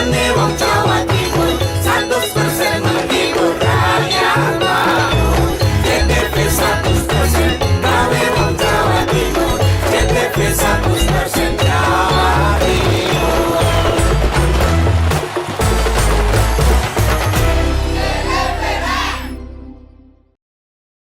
Ane wong Jawa Timur 100% menghibur rakyat makmur. JTV 100% gawe wong Jawa Timur. JTV 100% Jawa Timur.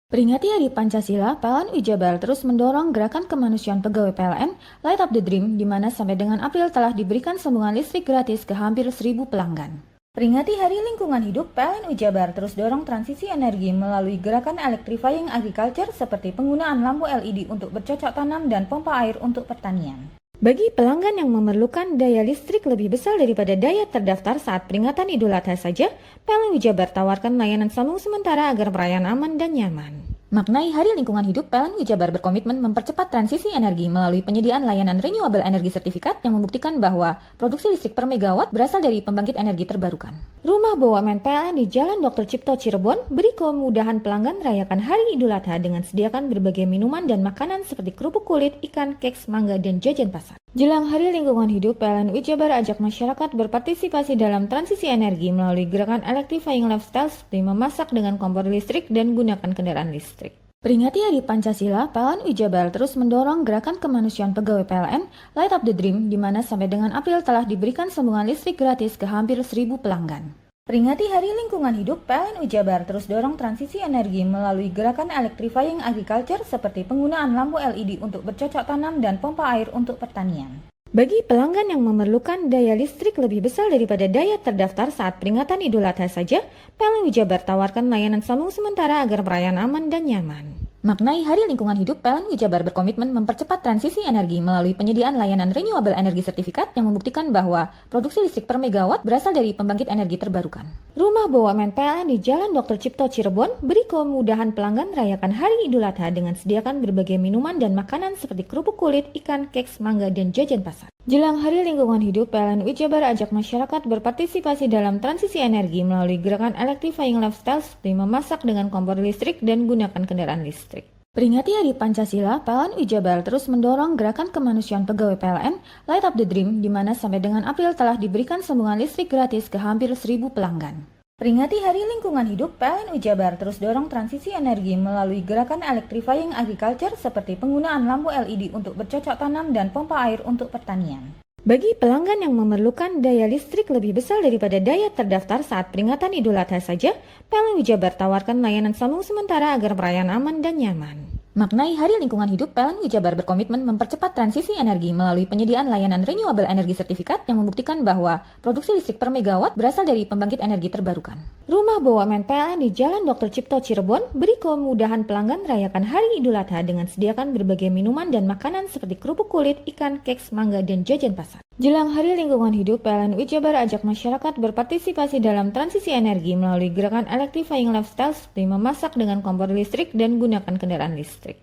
Peringati Hari Pancasila, PLN Jabar terus mendorong gerakan kemanusiaan pegawai PLN Light Up the Dream, di mana sampai dengan April telah diberikan sambungan listrik gratis ke hampir 1.000 pelanggan. Peringati Hari Lingkungan Hidup, PLN Jabar terus dorong transisi energi melalui gerakan electrifying agriculture seperti penggunaan lampu LED untuk bercocok tanam dan pompa air untuk pertanian. Bagi pelanggan yang memerlukan daya listrik lebih besar daripada daya terdaftar saat peringatan Idul Adha saja, PLN Jabar tawarkan layanan sambung sementara agar perayaan aman dan nyaman. Maknai Hari Lingkungan Hidup, PLN Jabar berkomitmen mempercepat transisi energi melalui penyediaan layanan renewable energy sertifikat yang membuktikan bahwa produksi listrik per megawatt berasal dari pembangkit energi terbarukan. Rumah BUMN PLN di Jalan Dr. Cipto Cirebon beri kemudahan pelanggan rayakan Hari Idul Adha dengan sediakan berbagai minuman dan makanan seperti kerupuk kulit, ikan, keks, mangga, dan jajan pasar. Jelang Hari Lingkungan Hidup, PLN Jabar ajak masyarakat berpartisipasi dalam transisi energi melalui gerakan electrifying lifestyle seperti memasak dengan kompor listrik dan gunakan kendaraan listrik. Peringati Hari Pancasila, PLN Jabar terus mendorong gerakan kemanusiaan pegawai PLN Light Up the Dream, di mana sampai dengan April telah diberikan sambungan listrik gratis ke hampir 1.000 pelanggan. Peringati Hari Lingkungan Hidup, PLN Jabar terus dorong transisi energi melalui gerakan electrifying agriculture seperti penggunaan lampu LED untuk bercocok tanam dan pompa air untuk pertanian. Bagi pelanggan yang memerlukan daya listrik lebih besar daripada daya terdaftar saat peringatan Idul Adha saja, PLN Jabar tawarkan layanan sambung sementara agar perayaan aman dan nyaman. Maknai Hari Lingkungan Hidup, PLN Jabar berkomitmen mempercepat transisi energi melalui penyediaan layanan renewable energy sertifikat yang membuktikan bahwa produksi listrik per megawatt berasal dari pembangkit energi terbarukan. Rumah BUMN PLN di Jalan Dr. Cipto Cirebon beri kemudahan pelanggan rayakan Hari Idul Adha dengan sediakan berbagai minuman dan makanan seperti kerupuk kulit, ikan, keks, mangga, dan jajan pasar. Jelang Hari Lingkungan Hidup, PLN Jabar ajak masyarakat berpartisipasi dalam transisi energi melalui gerakan electrifying lifestyle seperti memasak dengan kompor listrik dan gunakan kendaraan listrik. Peringati Hari Pancasila, PLN Jabar terus mendorong gerakan kemanusiaan pegawai PLN Light Up the Dream, di mana sampai dengan April telah diberikan sambungan listrik gratis ke hampir 1.000 pelanggan. Peringati Hari Lingkungan Hidup, PLN Jabar terus dorong transisi energi melalui gerakan electrifying agriculture seperti penggunaan lampu LED untuk bercocok tanam dan pompa air untuk pertanian. Bagi pelanggan yang memerlukan daya listrik lebih besar daripada daya terdaftar saat peringatan Idul Adha saja, PLN Jabar tawarkan layanan sambung sementara agar perayaan aman dan nyaman. Maknai Hari Lingkungan Hidup, PLN Jabar berkomitmen mempercepat transisi energi melalui penyediaan layanan renewable energy sertifikat yang membuktikan bahwa produksi listrik per megawatt berasal dari pembangkit energi terbarukan. Rumah BUMN PLN di Jalan Dr. Cipto Cirebon beri kemudahan pelanggan rayakan Hari Idul Adha dengan sediakan berbagai minuman dan makanan seperti kerupuk kulit, ikan, keks, mangga, dan jajan pasar. Jelang Hari Lingkungan Hidup, PLN Jabar ajak masyarakat berpartisipasi dalam transisi energi melalui gerakan electrifying lifestyle seperti memasak dengan kompor listrik dan gunakan kendaraan listrik.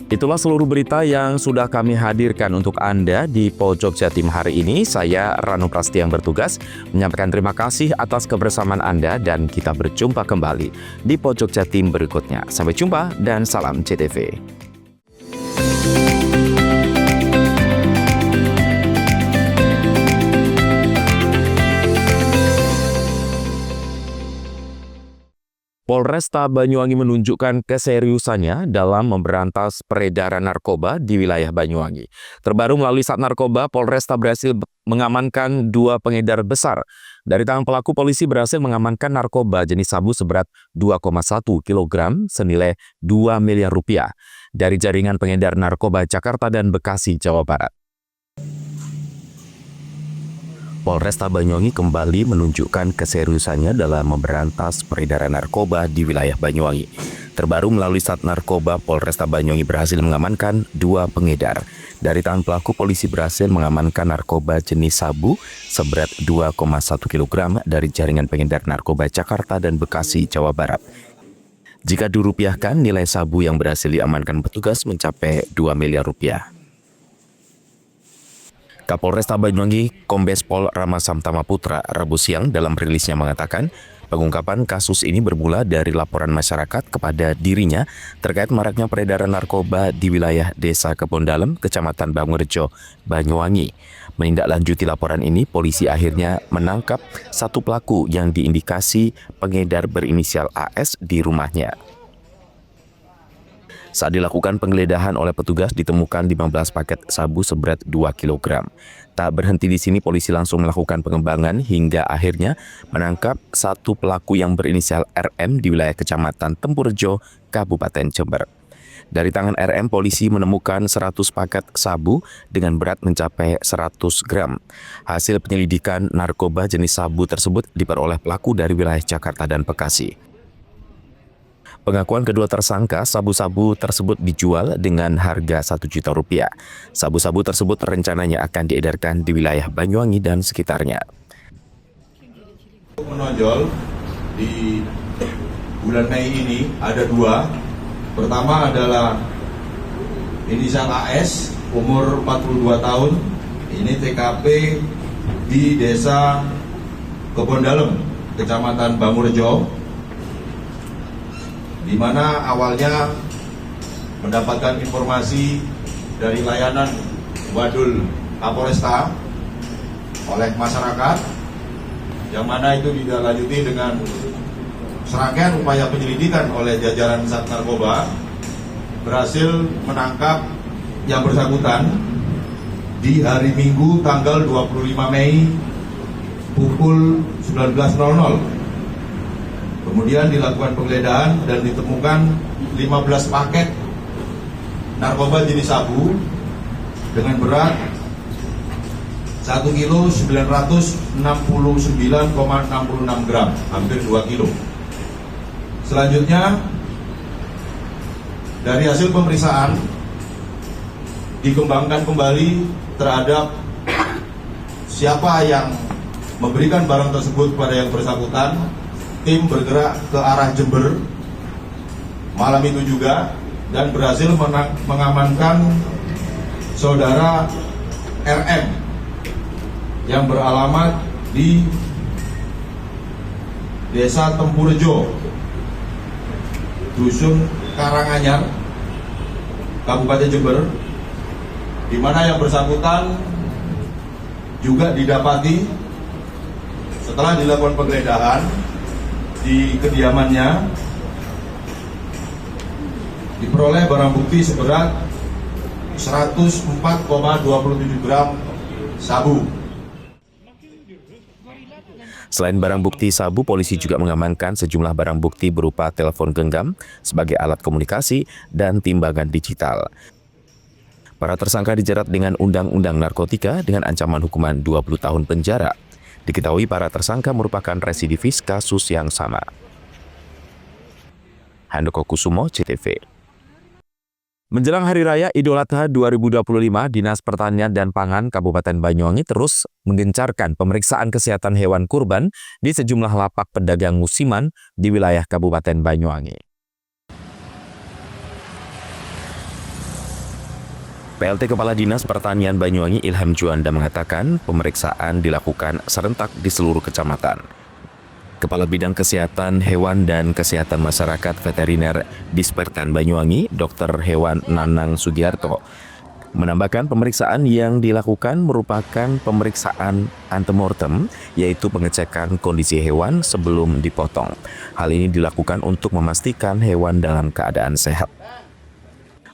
Itulah seluruh berita yang sudah kami hadirkan untuk Anda di Pojok Jatim hari ini. Saya Ranu Prastia yang bertugas menyampaikan terima kasih atas kebersamaan Anda dan kita berjumpa kembali di Pojok Jatim berikutnya. Sampai jumpa dan salam CTV. Polresta Banyuwangi menunjukkan keseriusannya dalam memberantas peredaran narkoba di wilayah Banyuwangi. Terbaru melalui Sat Narkoba, Polresta berhasil mengamankan 2 pengedar besar. Dari tangan pelaku, polisi berhasil mengamankan narkoba jenis sabu seberat 2,1 kg senilai 2 miliar rupiah dari jaringan pengedar narkoba Jakarta dan Bekasi, Jawa Barat. Polresta Banyuwangi kembali menunjukkan keseriusannya dalam memberantas peredaran narkoba di wilayah Banyuwangi. Terbaru melalui Sat Narkoba, Polresta Banyuwangi berhasil mengamankan 2 pengedar. Dari tangan pelaku, polisi berhasil mengamankan narkoba jenis sabu seberat 2,1 kg dari jaringan pengedar narkoba Jakarta dan Bekasi, Jawa Barat. Jika dirupiahkan, nilai sabu yang berhasil diamankan petugas mencapai 2 miliar rupiah. Kapolresta Banyuwangi, Kombes Pol Rama Samtama Putra, Rabu siang dalam rilisnya mengatakan, pengungkapan kasus ini bermula dari laporan masyarakat kepada dirinya terkait maraknya peredaran narkoba di wilayah Desa Kebondalem, Kecamatan Bangurejo, Banyuwangi. Menindaklanjuti laporan ini, polisi akhirnya menangkap 1 pelaku yang diindikasi pengedar berinisial AS di rumahnya. Saat dilakukan penggeledahan oleh petugas, ditemukan 15 paket sabu seberat 2 kg. Tak berhenti di sini, polisi langsung melakukan pengembangan hingga akhirnya menangkap 1 pelaku yang berinisial RM di wilayah Kecamatan Tempurjo, Kabupaten Jember. Dari tangan RM, polisi menemukan 100 paket sabu dengan berat mencapai 100 gram. Hasil penyelidikan narkoba jenis sabu tersebut diperoleh pelaku dari wilayah Jakarta dan Bekasi. Pengakuan kedua tersangka, sabu-sabu tersebut dijual dengan harga Rp1 juta. Sabu-sabu tersebut rencananya akan diedarkan di wilayah Banyuwangi dan sekitarnya. Menonjol di bulan Mei ini ada 2. Pertama adalah inisial AS, umur 42 tahun. Ini TKP di Desa Kebondalem, Kecamatan Bangurejo, di mana awalnya mendapatkan informasi dari layanan Wadul Kapolresta oleh masyarakat, yang mana itu ditindaklanjuti dengan serangkaian upaya penyelidikan oleh jajaran Sat Narkoba, berhasil menangkap yang bersangkutan di hari Minggu tanggal 25 Mei pukul 19.00. Kemudian dilakukan penggeledahan dan ditemukan 15 paket narkoba jenis sabu dengan berat 1.969,66 gram, hampir 2 kilo. Selanjutnya, dari hasil pemeriksaan dikembangkan kembali terhadap siapa yang memberikan barang tersebut kepada yang bersangkutan. Tim bergerak ke arah Jember malam itu juga dan berhasil mengamankan saudara RM yang beralamat di Desa Tempurjo, Dusun Karanganyar, Kabupaten Jember, di mana yang bersangkutan juga didapati setelah dilakukan penggeledahan di kediamannya, diperoleh barang bukti seberat 104,27 gram sabu. Selain barang bukti sabu, polisi juga mengamankan sejumlah barang bukti berupa telepon genggam sebagai alat komunikasi dan timbangan digital. Para tersangka dijerat dengan Undang-Undang Narkotika dengan ancaman hukuman 20 tahun penjara. Diketahui para tersangka merupakan residivis kasus yang sama. Handoko Kusumo, CTV. Menjelang Hari Raya Idul Adha 2025, Dinas Pertanian dan Pangan Kabupaten Banyuwangi terus menggencarkan pemeriksaan kesehatan hewan kurban di sejumlah lapak pedagang musiman di wilayah Kabupaten Banyuwangi. PLT Kepala Dinas Pertanian Banyuwangi Ilham Juanda mengatakan pemeriksaan dilakukan serentak di seluruh kecamatan. Kepala Bidang Kesehatan Hewan dan Kesehatan Masyarakat Veteriner Dispertan Banyuwangi, Dr. Hewan Nanang Sugiarto, menambahkan pemeriksaan yang dilakukan merupakan pemeriksaan antemortem, yaitu pengecekan kondisi hewan sebelum dipotong. Hal ini dilakukan untuk memastikan hewan dalam keadaan sehat.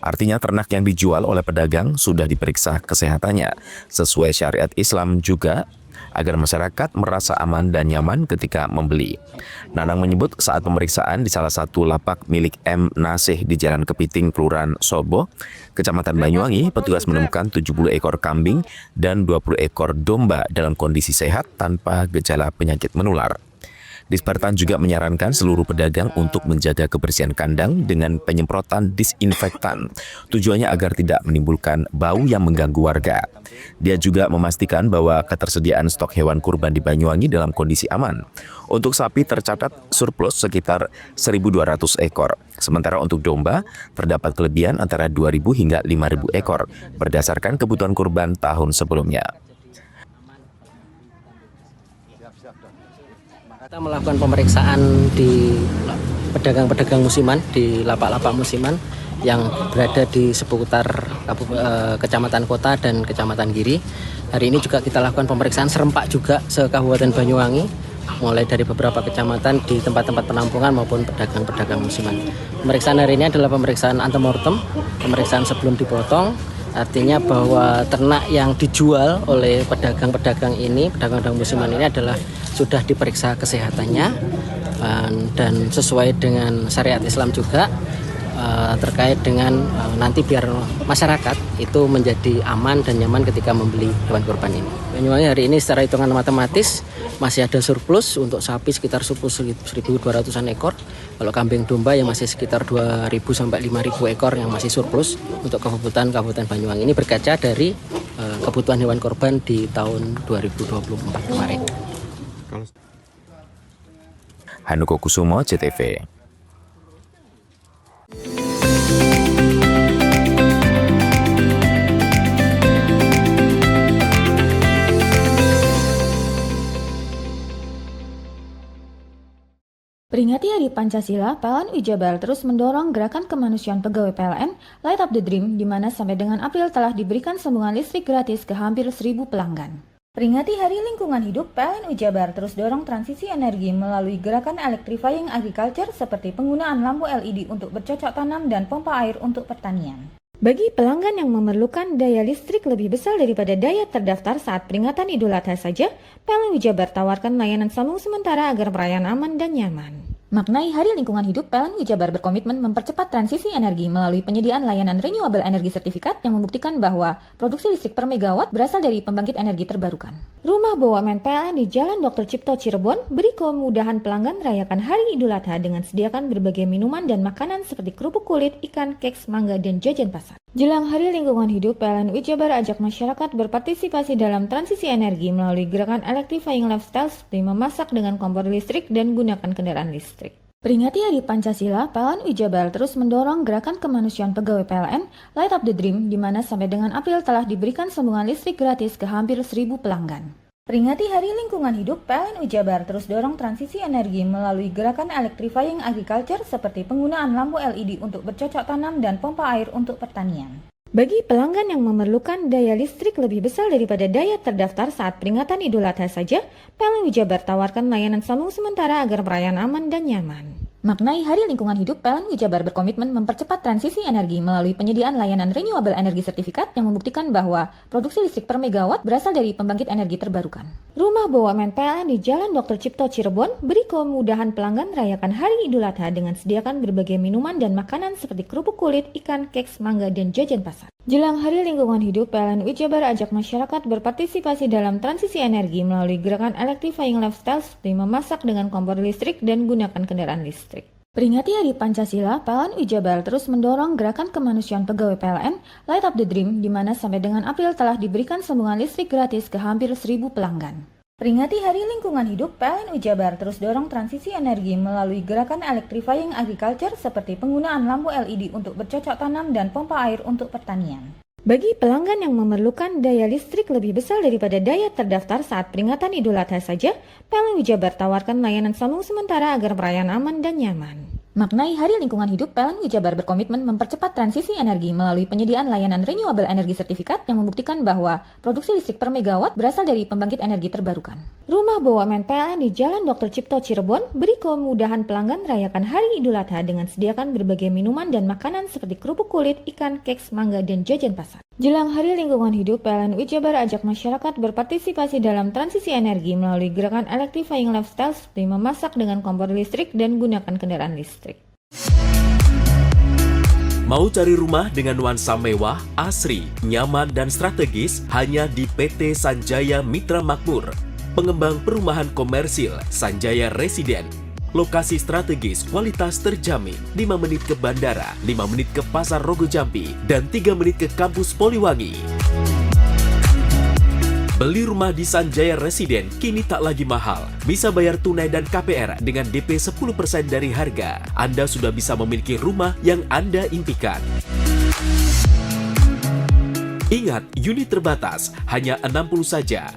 Artinya ternak yang dijual oleh pedagang sudah diperiksa kesehatannya sesuai syariat Islam juga agar masyarakat merasa aman dan nyaman ketika membeli. Nanang menyebut saat pemeriksaan di salah satu lapak milik M. Nasih di Jalan Kepiting, Kelurahan Sobo, Kecamatan Banyuwangi, petugas menemukan 70 ekor kambing dan 20 ekor domba dalam kondisi sehat tanpa gejala penyakit menular. Dispertan juga menyarankan seluruh pedagang untuk menjaga kebersihan kandang dengan penyemprotan disinfektan. Tujuannya agar tidak menimbulkan bau yang mengganggu warga. Dia juga memastikan bahwa ketersediaan stok hewan kurban di Banyuwangi dalam kondisi aman. Untuk sapi tercatat surplus sekitar 1.200 ekor. Sementara untuk domba terdapat kelebihan antara 2.000 hingga 5.000 ekor berdasarkan kebutuhan kurban tahun sebelumnya. Kita melakukan pemeriksaan di pedagang-pedagang musiman, di lapak-lapak musiman yang berada di seputar Kecamatan Kota dan Kecamatan Giri. Hari ini juga kita lakukan pemeriksaan serempak juga se-Kabupaten Banyuwangi, mulai dari beberapa kecamatan di tempat-tempat penampungan maupun pedagang-pedagang musiman. Pemeriksaan hari ini adalah pemeriksaan antemortem, pemeriksaan sebelum dipotong. Artinya bahwa ternak yang dijual oleh pedagang-pedagang ini, pedagang-pedagang musiman ini adalah sudah diperiksa kesehatannya dan sesuai dengan syariat Islam juga, terkait dengan nanti biar masyarakat itu menjadi aman dan nyaman ketika membeli hewan kurban ini. Banyuwangi hari ini secara hitungan matematis masih ada surplus untuk sapi sekitar surplus 1.200-an ekor. Kalau kambing domba yang masih sekitar 2.000 sampai 5.000 ekor yang masih surplus untuk kebutuhan Kabupaten Banyuwangi ini berkaca dari kebutuhan hewan kurban di tahun 2024 kemarin. Hanuko Kusumo, CTV. Peringati Hari Pancasila, PLN Jabar terus mendorong gerakan kemanusiaan pegawai PLN Light Up the Dream, di mana sampai dengan April telah diberikan sambungan listrik gratis ke hampir 1.000 pelanggan. Peringati Hari Lingkungan Hidup, PLN Jabar terus dorong transisi energi melalui gerakan electrifying agriculture seperti penggunaan lampu LED untuk bercocok tanam dan pompa air untuk pertanian. Bagi pelanggan yang memerlukan daya listrik lebih besar daripada daya terdaftar saat peringatan Idul Adha saja, PLN Jabar tawarkan layanan sambung sementara agar perayaan aman dan nyaman. Maknai Hari Lingkungan Hidup, PLN Jabar berkomitmen mempercepat transisi energi melalui penyediaan layanan renewable energy sertifikat yang membuktikan bahwa produksi listrik per megawatt berasal dari pembangkit energi terbarukan. Rumah BUMN PLN di Jalan Dr. Cipto Cirebon beri kemudahan pelanggan merayakan Hari Idul Adha dengan sediakan berbagai minuman dan makanan seperti kerupuk kulit, ikan, keks, mangga, dan jajan pasar. Jelang Hari Lingkungan Hidup, PLN Jabar ajak masyarakat berpartisipasi dalam transisi energi melalui gerakan electrifying lifestyle seperti memasak dengan kompor listrik dan gunakan kendaraan listrik. Peringati Hari Pancasila, PLN Jabar terus mendorong gerakan kemanusiaan pegawai PLN Light Up the Dream, di mana sampai dengan April telah diberikan sambungan listrik gratis ke hampir 1.000 pelanggan. Peringati Hari Lingkungan Hidup, PLN Jabar terus dorong transisi energi melalui gerakan electrifying agriculture seperti penggunaan lampu LED untuk bercocok tanam dan pompa air untuk pertanian. Bagi pelanggan yang memerlukan daya listrik lebih besar daripada daya terdaftar saat peringatan Idul Adha saja, PLN Jabar tawarkan layanan sambung sementara agar perayaan aman dan nyaman. Maknai Hari Lingkungan Hidup, PLN Jabar berkomitmen mempercepat transisi energi melalui penyediaan layanan renewable energy sertifikat yang membuktikan bahwa produksi listrik per megawatt berasal dari pembangkit energi terbarukan. Rumah BUMN PLN di Jalan Dr. Cipto Cirebon beri kemudahan pelanggan merayakan Hari Idul Adha dengan sediakan berbagai minuman dan makanan seperti kerupuk kulit, ikan, keks, mangga, dan jajan pasar. Jelang Hari Lingkungan Hidup, PLN Jabar ajak masyarakat berpartisipasi dalam transisi energi melalui gerakan electrifying lifestyle seperti memasak dengan kompor listrik dan gunakan kendaraan listrik. Peringati Hari Pancasila, PLN Jabar terus mendorong gerakan kemanusiaan pegawai PLN Light Up the Dream, di mana sampai dengan April telah diberikan sambungan listrik gratis ke hampir 1.000 pelanggan. Peringati Hari Lingkungan Hidup, PLN Jabar terus dorong transisi energi melalui gerakan electrifying agriculture seperti penggunaan lampu LED untuk bercocok tanam dan pompa air untuk pertanian. Bagi pelanggan yang memerlukan daya listrik lebih besar daripada daya terdaftar saat peringatan Idul Adha saja, PLN Jabar tawarkan layanan sambung sementara agar perayaan aman dan nyaman. Maknai Hari Lingkungan Hidup, PLN Jabar berkomitmen mempercepat transisi energi melalui penyediaan layanan renewable energy sertifikat yang membuktikan bahwa produksi listrik per megawatt berasal dari pembangkit energi terbarukan. Rumah BUMN PLN di Jalan Dr. Cipto Cirebon beri kemudahan pelanggan merayakan Hari Idul Adha dengan sediakan berbagai minuman dan makanan seperti kerupuk kulit, ikan, keks, mangga, dan jajan pasar. Jelang Hari Lingkungan Hidup, PLN Jabar ajak masyarakat berpartisipasi dalam transisi energi melalui gerakan electrifying lifestyle seperti memasak dengan kompor listrik dan gunakan kendaraan listrik. Mau cari rumah dengan nuansa mewah, asri, nyaman, dan strategis hanya di PT Sanjaya Mitra Makmur. Pengembang perumahan komersil Sanjaya Residen. Lokasi strategis, kualitas terjamin. 5 menit ke bandara, 5 menit ke Pasar Rogo Jampi, dan 3 menit ke kampus Poliwangi. Beli rumah di Sanjaya Residen kini tak lagi mahal. Bisa bayar tunai dan KPR dengan DP 10% dari harga. Anda sudah bisa memiliki rumah yang Anda impikan. Ingat, unit terbatas, hanya 60 saja.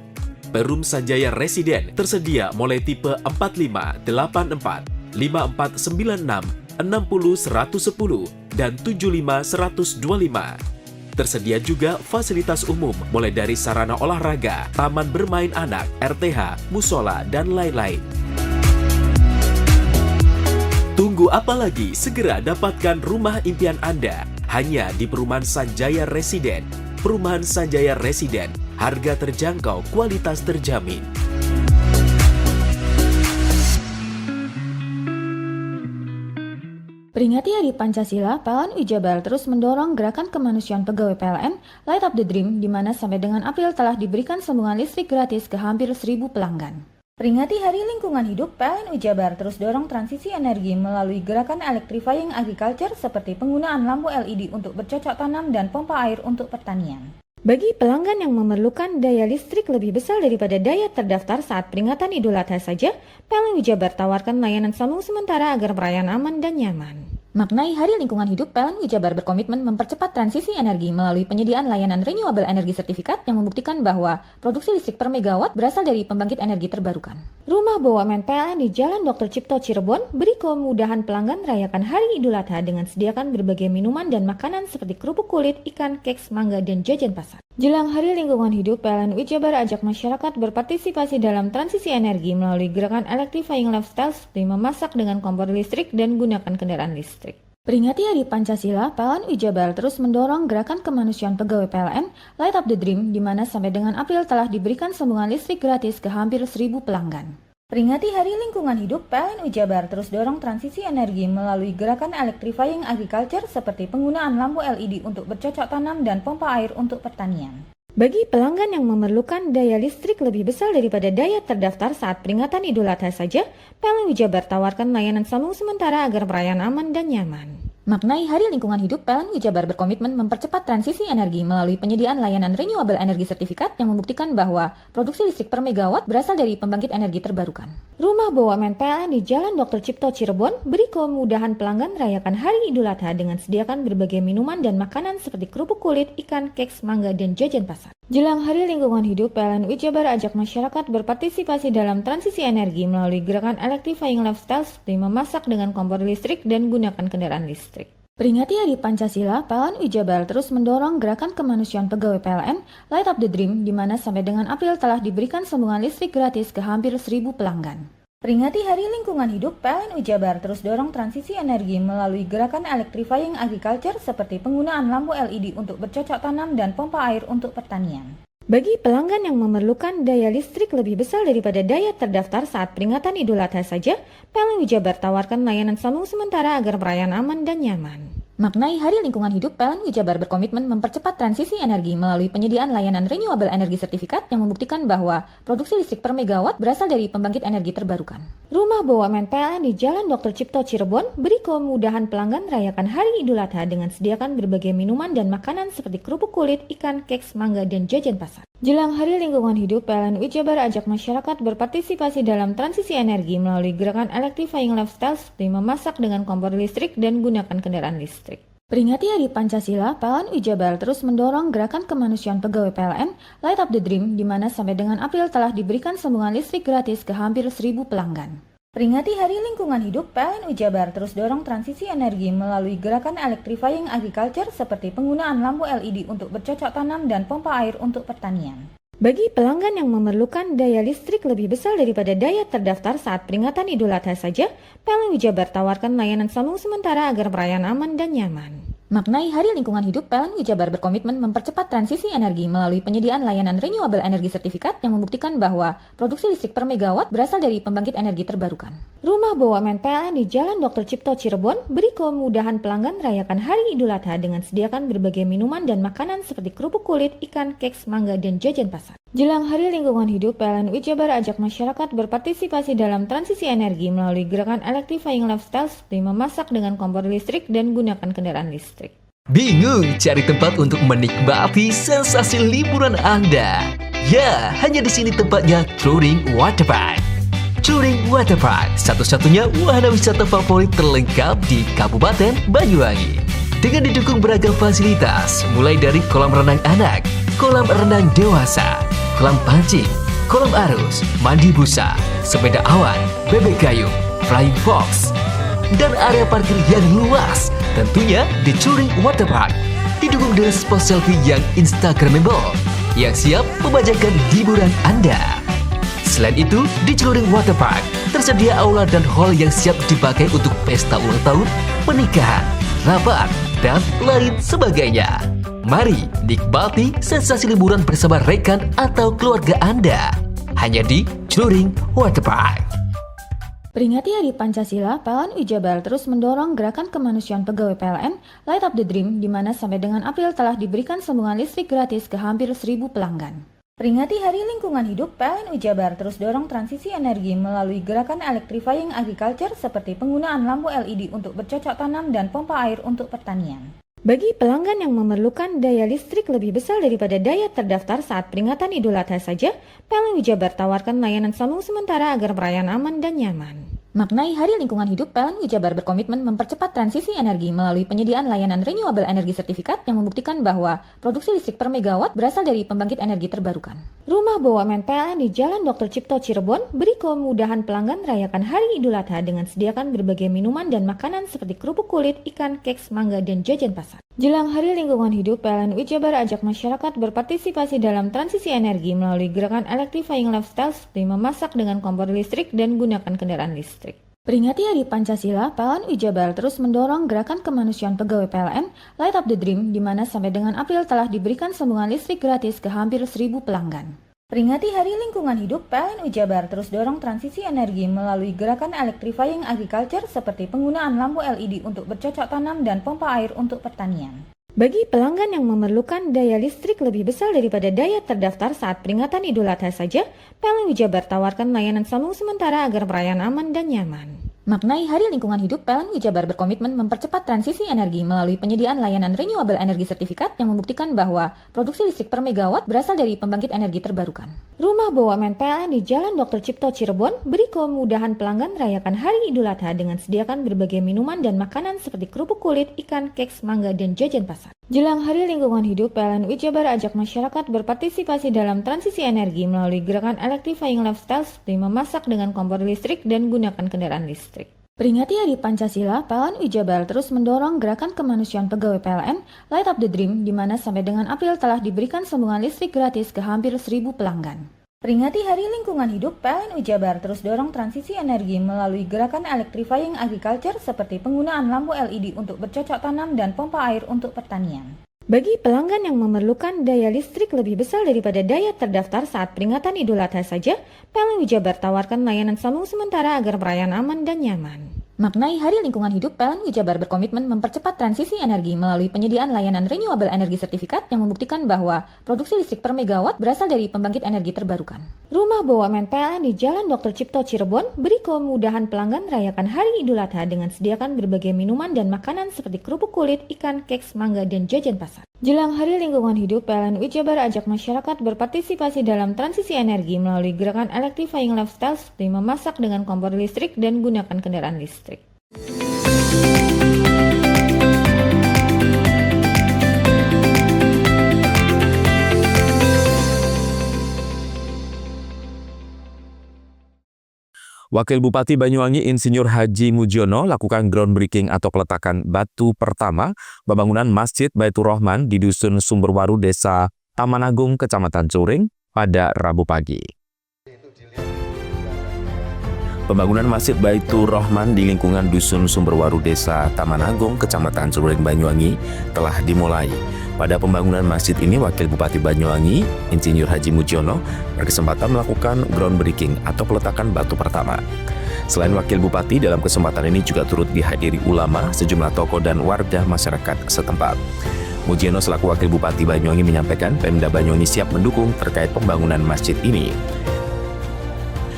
Perum Sanjaya Residen tersedia mulai tipe 45, 84, 5496, 60 110, dan 75 125. Tersedia juga fasilitas umum mulai dari sarana olahraga, taman bermain anak, RTH, musola, dan lain-lain. Tunggu apa lagi? Segera dapatkan rumah impian Anda hanya di Perumahan Sanjaya Residen. Perumahan Sanjaya Residen, harga terjangkau, kualitas terjamin. Peringati Hari Pancasila, PLN Jabar terus mendorong gerakan kemanusiaan pegawai PLN Light Up the Dream, di mana sampai dengan April telah diberikan sambungan listrik gratis ke hampir 1.000 pelanggan. Peringati Hari Lingkungan Hidup, PLN Jabar terus dorong transisi energi melalui gerakan electrifying agriculture seperti penggunaan lampu LED untuk bercocok tanam dan pompa air untuk pertanian. Bagi pelanggan yang memerlukan daya listrik lebih besar daripada daya terdaftar saat peringatan Idul Adha saja, PLN Jabar tawarkan layanan sambung sementara agar perayaan aman dan nyaman. Maknai Hari Lingkungan Hidup, PLN Jabar berkomitmen mempercepat transisi energi melalui penyediaan layanan renewable energy sertifikat yang membuktikan bahwa produksi listrik per megawatt berasal dari pembangkit energi terbarukan. Rumah BUMN PLN di Jalan Dr. Cipto Cirebon beri kemudahan pelanggan merayakan Hari Idul Adha dengan sediakan berbagai minuman dan makanan seperti kerupuk kulit, ikan, keks, mangga, dan jajan pasar. Jelang Hari Lingkungan Hidup, PLN Jabar ajak masyarakat berpartisipasi dalam transisi energi melalui gerakan electrifying lifestyle seperti memasak dengan kompor listrik dan gunakan kendaraan listrik. Peringati Hari Pancasila, PLN Jabar terus mendorong gerakan kemanusiaan pegawai PLN Light Up the Dream, di mana sampai dengan April telah diberikan sambungan listrik gratis ke hampir 1.000 pelanggan. Peringati Hari Lingkungan Hidup, PLN Jabar terus dorong transisi energi melalui gerakan electrifying agriculture seperti penggunaan lampu LED untuk bercocok tanam dan pompa air untuk pertanian. Bagi pelanggan yang memerlukan daya listrik lebih besar daripada daya terdaftar saat peringatan Idul Adha saja, PLN Jabar tawarkan layanan sambung sementara agar perayaan aman dan nyaman. Maknai Hari Lingkungan Hidup, PLN Jabar berkomitmen mempercepat transisi energi melalui penyediaan layanan renewable energy sertifikat yang membuktikan bahwa produksi listrik per megawatt berasal dari pembangkit energi terbarukan. Rumah BUMN PLN di Jalan Dr. Cipto Cirebon beri kemudahan pelanggan merayakan Hari Idul Adha dengan sediakan berbagai minuman dan makanan seperti kerupuk kulit, ikan, keks, mangga, dan jajan pasar. Jelang Hari Lingkungan Hidup, PLN Jabar ajak masyarakat berpartisipasi dalam transisi energi melalui gerakan electrifying lifestyle seperti memasak dengan kompor listrik dan gunakan kendaraan listrik. Peringati Hari Pancasila, PLN Jabar terus mendorong gerakan kemanusiaan pegawai PLN Light Up the Dream, di mana sampai dengan April telah diberikan sambungan listrik gratis ke hampir 1.000 pelanggan. Peringati Hari Lingkungan Hidup, PLN Jabar terus dorong transisi energi melalui gerakan electrifying agriculture seperti penggunaan lampu LED untuk bercocok tanam dan pompa air untuk pertanian. Bagi pelanggan yang memerlukan daya listrik lebih besar daripada daya terdaftar saat peringatan Idul Adha saja, PLN Jabar tawarkan layanan sambung sementara agar perayaan aman dan nyaman. Maknai Hari Lingkungan Hidup, PLN Jabar berkomitmen mempercepat transisi energi melalui penyediaan layanan renewable energy sertifikat yang membuktikan bahwa produksi listrik per megawatt berasal dari pembangkit energi terbarukan. Rumah BUMN PLN di Jalan Dr. Cipto Cirebon beri kemudahan pelanggan merayakan Hari Idul Adha dengan sediakan berbagai minuman dan makanan seperti kerupuk kulit, ikan, keks, mangga, dan jajan pasar. Jelang Hari Lingkungan Hidup, PLN Jabar ajak masyarakat berpartisipasi dalam transisi energi melalui gerakan electrifying lifestyle seperti memasak dengan kompor listrik dan gunakan kendaraan listrik. Peringati Hari Pancasila, PLN Jabar terus mendorong gerakan kemanusiaan pegawai PLN Light Up the Dream, di mana sampai dengan April telah diberikan sambungan listrik gratis ke hampir 1.000 pelanggan. Peringati Hari Lingkungan Hidup, PLN Jabar terus dorong transisi energi melalui gerakan electrifying agriculture seperti penggunaan lampu LED untuk bercocok tanam dan pompa air untuk pertanian. Bagi pelanggan yang memerlukan daya listrik lebih besar daripada daya terdaftar saat peringatan Idul Adha saja, PLN Jabar tawarkan layanan sambung sementara agar perayaan aman dan nyaman. Maknai Hari Lingkungan Hidup, PLN Jabar berkomitmen mempercepat transisi energi melalui penyediaan layanan renewable energy sertifikat yang membuktikan bahwa produksi listrik per megawatt berasal dari pembangkit energi terbarukan. Rumah BUMN PLN di Jalan Dr. Cipto Cirebon beri kemudahan pelanggan merayakan Hari Idul Adha dengan sediakan berbagai minuman dan makanan seperti kerupuk kulit, ikan, keks, mangga, dan jajan pasar. Jelang Hari Lingkungan Hidup, PLN Jabar ajak masyarakat berpartisipasi dalam transisi energi melalui gerakan electrifying lifestyle seperti memasak dengan kompor listrik dan gunakan kendaraan listrik. Bingung cari tempat untuk menikmati sensasi liburan Anda? Ya, hanya di sini tempatnya Touring Waterpark. Touring Waterpark, satu-satunya wahana wisata favorit terlengkap di Kabupaten Banyuwangi. Dengan didukung beragam fasilitas, mulai dari kolam renang anak, kolam renang dewasa, kolam pancing, kolam arus, mandi busa, sepeda awan, bebek kayu, flying fox, dan area parkir yang luas. Tentunya di Touring Waterpark didukung dengan spot selfie yang instagramable yang siap membajakan hiburan Anda. Selain itu, di Touring Waterpark tersedia aula dan hall yang siap dipakai untuk pesta ulang tahun, pernikahan, rapat, dan lain sebagainya. Mari nikmati sensasi liburan bersama rekan atau keluarga Anda hanya di Touring Waterpark. Peringati Hari Pancasila, PLN Jabar terus mendorong gerakan kemanusiaan pegawai PLN Light Up the Dream, di mana sampai dengan April telah diberikan sambungan listrik gratis ke hampir 1.000 pelanggan. Peringati Hari Lingkungan Hidup, PLN Jabar terus dorong transisi energi melalui gerakan electrifying agriculture seperti penggunaan lampu LED untuk bercocok tanam dan pompa air untuk pertanian. Bagi pelanggan yang memerlukan daya listrik lebih besar daripada daya terdaftar saat peringatan Idul Adha saja, PLN Jabar tawarkan layanan sambung sementara agar perayaan aman dan nyaman. Maknai Hari Lingkungan Hidup, PLN Jabar berkomitmen mempercepat transisi energi melalui penyediaan layanan renewable energy sertifikat yang membuktikan bahwa produksi listrik per megawatt berasal dari pembangkit energi terbarukan. Rumah BUMN PLN di Jalan Dr. Cipto Cirebon beri kemudahan pelanggan merayakan Hari Idul Adha dengan sediakan berbagai minuman dan makanan seperti kerupuk kulit, ikan, keks, mangga, dan jajan pasar. Jelang Hari Lingkungan Hidup, PLN Jabar ajak masyarakat berpartisipasi dalam transisi energi melalui gerakan electrifying lifestyle seperti memasak dengan kompor listrik dan gunakan kendaraan listrik. Peringati Hari Pancasila, PLN Jabar terus mendorong gerakan kemanusiaan pegawai PLN Light Up the Dream, di mana sampai dengan April telah diberikan sambungan listrik gratis ke hampir 1.000 pelanggan. Peringati Hari Lingkungan Hidup, PLN Jabar terus dorong transisi energi melalui gerakan electrifying agriculture seperti penggunaan lampu LED untuk bercocok tanam dan pompa air untuk pertanian. Bagi pelanggan yang memerlukan daya listrik lebih besar daripada daya terdaftar saat peringatan Idul Adha saja, PLN Jabar tawarkan layanan sambung sementara agar perayaan aman dan nyaman. Maknai Hari Lingkungan Hidup, PLN Jabar berkomitmen mempercepat transisi energi melalui penyediaan layanan renewable energy sertifikat yang membuktikan bahwa produksi listrik per megawatt berasal dari pembangkit energi terbarukan. Rumah BUMN PLN di Jalan Dr. Cipto Cirebon beri kemudahan pelanggan merayakan Hari Idul Adha dengan sediakan berbagai minuman dan makanan seperti kerupuk kulit, ikan, keks, mangga, dan jajan pasar. Jelang Hari Lingkungan Hidup, PLN Jabar ajak masyarakat berpartisipasi dalam transisi energi melalui gerakan electrifying lifestyle seperti memasak dengan kompor listrik dan gunakan kendaraan listrik. Peringati Hari Pancasila, PLN Jabar terus mendorong gerakan kemanusiaan pegawai PLN Light Up the Dream, di mana sampai dengan April telah diberikan sambungan listrik gratis ke hampir 1.000 pelanggan. Peringati Hari Lingkungan Hidup, PLN Jabar terus dorong transisi energi melalui gerakan electrifying agriculture seperti penggunaan lampu LED untuk bercocok tanam dan pompa air untuk pertanian. Bagi pelanggan yang memerlukan daya listrik lebih besar daripada daya terdaftar saat peringatan Idul Adha saja, PLN Jabar tawarkan layanan sambung sementara agar perayaan aman dan nyaman. Maknai Hari Lingkungan Hidup, PLN Jabar berkomitmen mempercepat transisi energi melalui penyediaan layanan renewable energy sertifikat yang membuktikan bahwa produksi listrik per megawatt berasal dari pembangkit energi terbarukan. Rumah BUMN PLN di Jalan Dr. Cipto Cirebon beri kemudahan pelanggan merayakan Hari Idul Adha dengan sediakan berbagai minuman dan makanan seperti kerupuk kulit, ikan, keks, mangga, dan jajan pasar. Jelang Hari Lingkungan Hidup, PLN Jabar ajak masyarakat berpartisipasi dalam transisi energi melalui gerakan electrifying lifestyle seperti memasak dengan kompor listrik dan gunakan kendaraan listrik. Wakil Bupati Banyuwangi Insinyur Haji Mujiono lakukan groundbreaking atau peletakan batu pertama pembangunan Masjid Baitur Rahman di Dusun Sumberwaru, Desa Taman Agung, Kecamatan Curing pada Rabu pagi. Pembangunan Masjid Baitur Rahman di lingkungan Dusun Sumberwaru Desa Taman Agung, Kecamatan Ceruring, Banyuwangi telah dimulai. Pada pembangunan masjid ini, Wakil Bupati Banyuwangi, Insinyur Haji Mujiono, berkesempatan melakukan groundbreaking atau peletakan batu pertama. Selain Wakil Bupati, dalam kesempatan ini juga turut dihadiri ulama, sejumlah tokoh dan warga masyarakat setempat. Mujiono selaku Wakil Bupati Banyuwangi menyampaikan Pemda Banyuwangi siap mendukung terkait pembangunan masjid ini.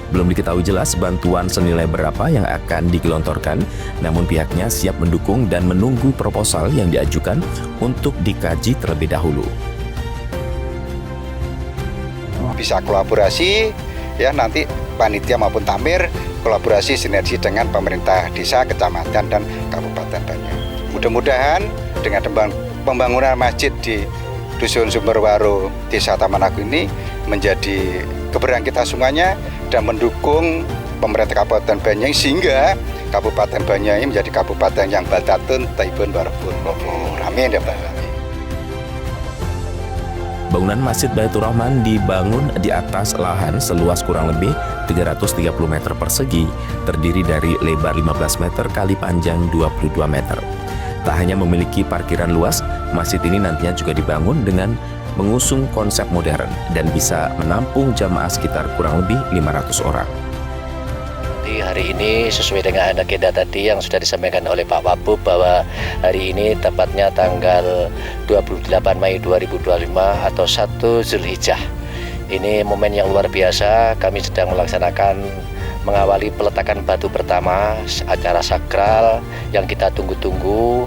Belum diketahui jelas bantuan senilai berapa yang akan digelontorkan, namun pihaknya siap mendukung dan menunggu proposal yang diajukan untuk dikaji terlebih dahulu. Bisa kolaborasi, ya nanti panitia maupun tamir, kolaborasi sinergi dengan pemerintah desa, kecamatan, dan kabupaten Banyuwangi. Mudah-mudahan dengan pembangunan masjid di Dusun Sumberwaru Desa Taman Agung ini menjadi keberanian kita semuanya dan mendukung pemerintah Kabupaten Banyuwangi sehingga Kabupaten Banyuwangi menjadi kabupaten yang baldatun taibun warabun kofur. Amin ya Pak. Bangunan Masjid Baitur Rahman dibangun di atas lahan seluas kurang lebih 330 meter persegi, terdiri dari lebar 15 meter kali panjang 22 meter. Tak hanya memiliki parkiran luas, masjid ini nantinya juga dibangun dengan mengusung konsep modern dan bisa menampung jamaah sekitar kurang lebih 500 orang. Di hari ini sesuai dengan agenda tadi yang sudah disampaikan oleh Pak Wabub bahwa hari ini tepatnya tanggal 28 Mei 2025 atau 1 Zulhijjah. Ini momen yang luar biasa, kami sedang melaksanakan mengawali peletakan batu pertama, acara sakral yang kita tunggu-tunggu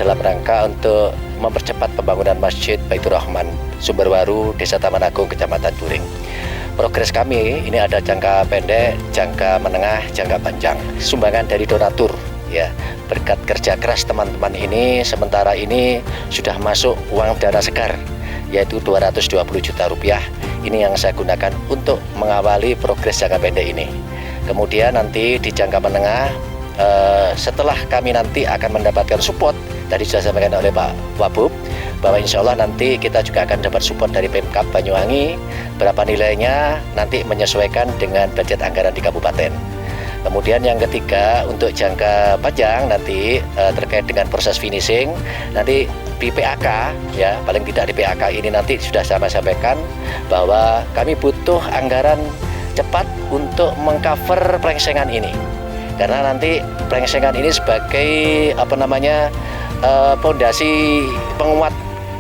dalam rangka untuk mempercepat pembangunan Masjid Baitur Rahman Sumberwaru Desa Taman Agung, Kecamatan Turing. Progres kami ini ada jangka pendek, jangka menengah, jangka panjang. Sumbangan dari donatur, ya, berkat kerja keras teman-teman ini, sementara ini sudah masuk uang dana segar, yaitu 220 juta rupiah. Ini yang saya gunakan untuk mengawali progres jangka pendek ini. Kemudian nanti di jangka menengah, setelah kami nanti akan mendapatkan support, tadi sudah disampaikan oleh Pak Wabub, bahwa insya Allah nanti kita juga akan dapat support dari Pemkab Banyuwangi, berapa nilainya nanti menyesuaikan dengan budget anggaran di kabupaten. Kemudian yang ketiga, untuk jangka panjang nanti terkait dengan proses finishing, nanti di PAK, ya paling tidak di PAK ini nanti sudah saya sampaikan bahwa kami butuh anggaran cepat untuk mengcover plengsengan ini. Karena nanti plengsengan ini sebagai pondasi penguat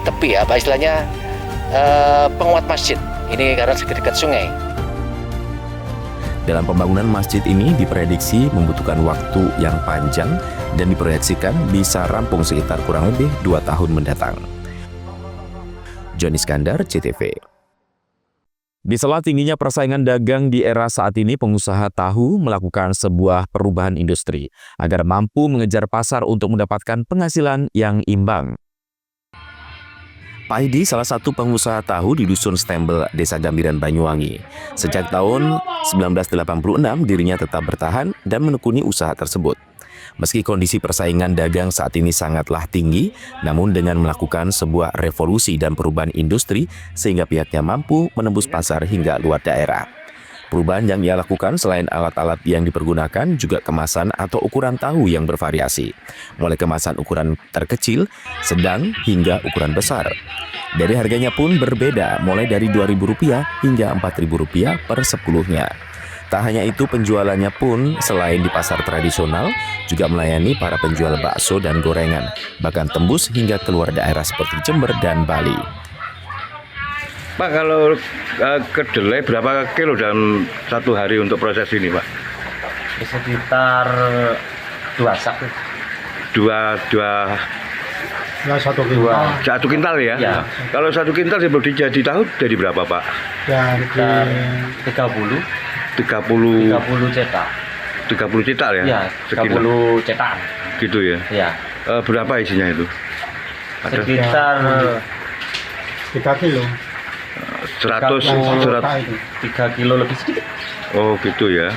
tepi, apa istilahnya penguat masjid ini karena dekat sungai. Dalam pembangunan masjid ini diprediksi membutuhkan waktu yang panjang dan diproyeksikan bisa rampung sekitar kurang lebih 2 tahun mendatang. Joni Iskandar, CTV. Di sela tingginya persaingan dagang di era saat ini, pengusaha tahu melakukan sebuah perubahan industri agar mampu mengejar pasar untuk mendapatkan penghasilan yang imbang. Pak Aidi salah satu pengusaha tahu di Dusun Stembel, Desa Gambiran, Banyuwangi. Sejak tahun 1986 dirinya tetap bertahan dan menekuni usaha tersebut. Meski kondisi persaingan dagang saat ini sangatlah tinggi, namun dengan melakukan sebuah revolusi dan perubahan industri sehingga pihaknya mampu menembus pasar hingga luar daerah. Perubahan yang ia lakukan selain alat-alat yang dipergunakan juga kemasan atau ukuran tahu yang bervariasi, mulai kemasan ukuran terkecil, sedang, hingga ukuran besar. Dari harganya pun berbeda, mulai dari Rp2.000 hingga Rp4.000 per 10-nya. Tak hanya itu, penjualannya pun selain di pasar tradisional, juga melayani para penjual bakso dan gorengan, bahkan tembus hingga keluar daerah seperti Jember dan Bali. Pak, kalau kedelai berapa kilo dalam satu hari untuk proses ini, Pak? Sekitar 2 sak. Satu kintal ya? Ya. Kalau 1 kintal sebelum jadi tahu jadi berapa, Pak? Sekitar 30 cetak. 30 cetak ya? Ya, 30 cetak. Gitu ya? Ya. Berapa isinya itu? Sekitar 3 kilo. 3 kilo lebih sedikit. Oh gitu ya?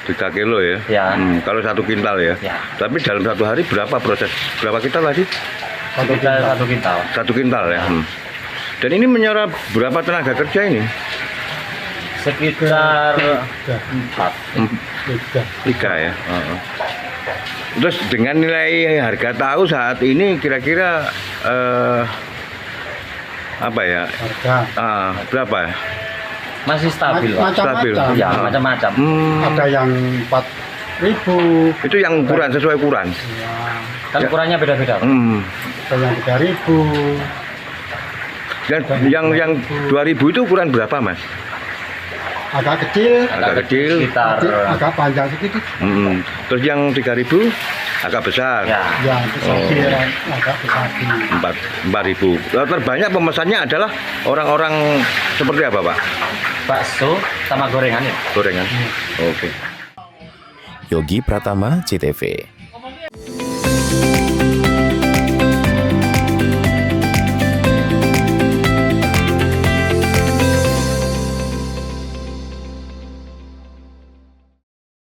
3 kilo ya? Ya. Kalau 1 kintal ya? Ya. Tapi dalam satu hari berapa kintal tadi? 1 kintal. 1 kintal ya? Dan ini menyerap berapa tenaga kerja ini? Sekitar 3 ya. Terus dengan nilai harga tahu saat ini kira-kira apa ya? Harga berapa ya? Masih stabil, macam-macam. Ya, macam-macam. Ada yang 4.000. Itu yang ukuran sesuai ukuran. Kan ukurannya beda-beda. Ada yang 3.000. Yang 2.000 itu ukuran berapa, Mas? Agak kecil. Agak kecil. Sekitar agak panjang sedikit. Terus yang 3.000 agak besar. Ya, agak besar. 4.000. Terbanyak pemesannya adalah orang-orang seperti apa, Pak? bakso sama gorengan ya. Gorengan. Oke. Yogi Pratama, CTV.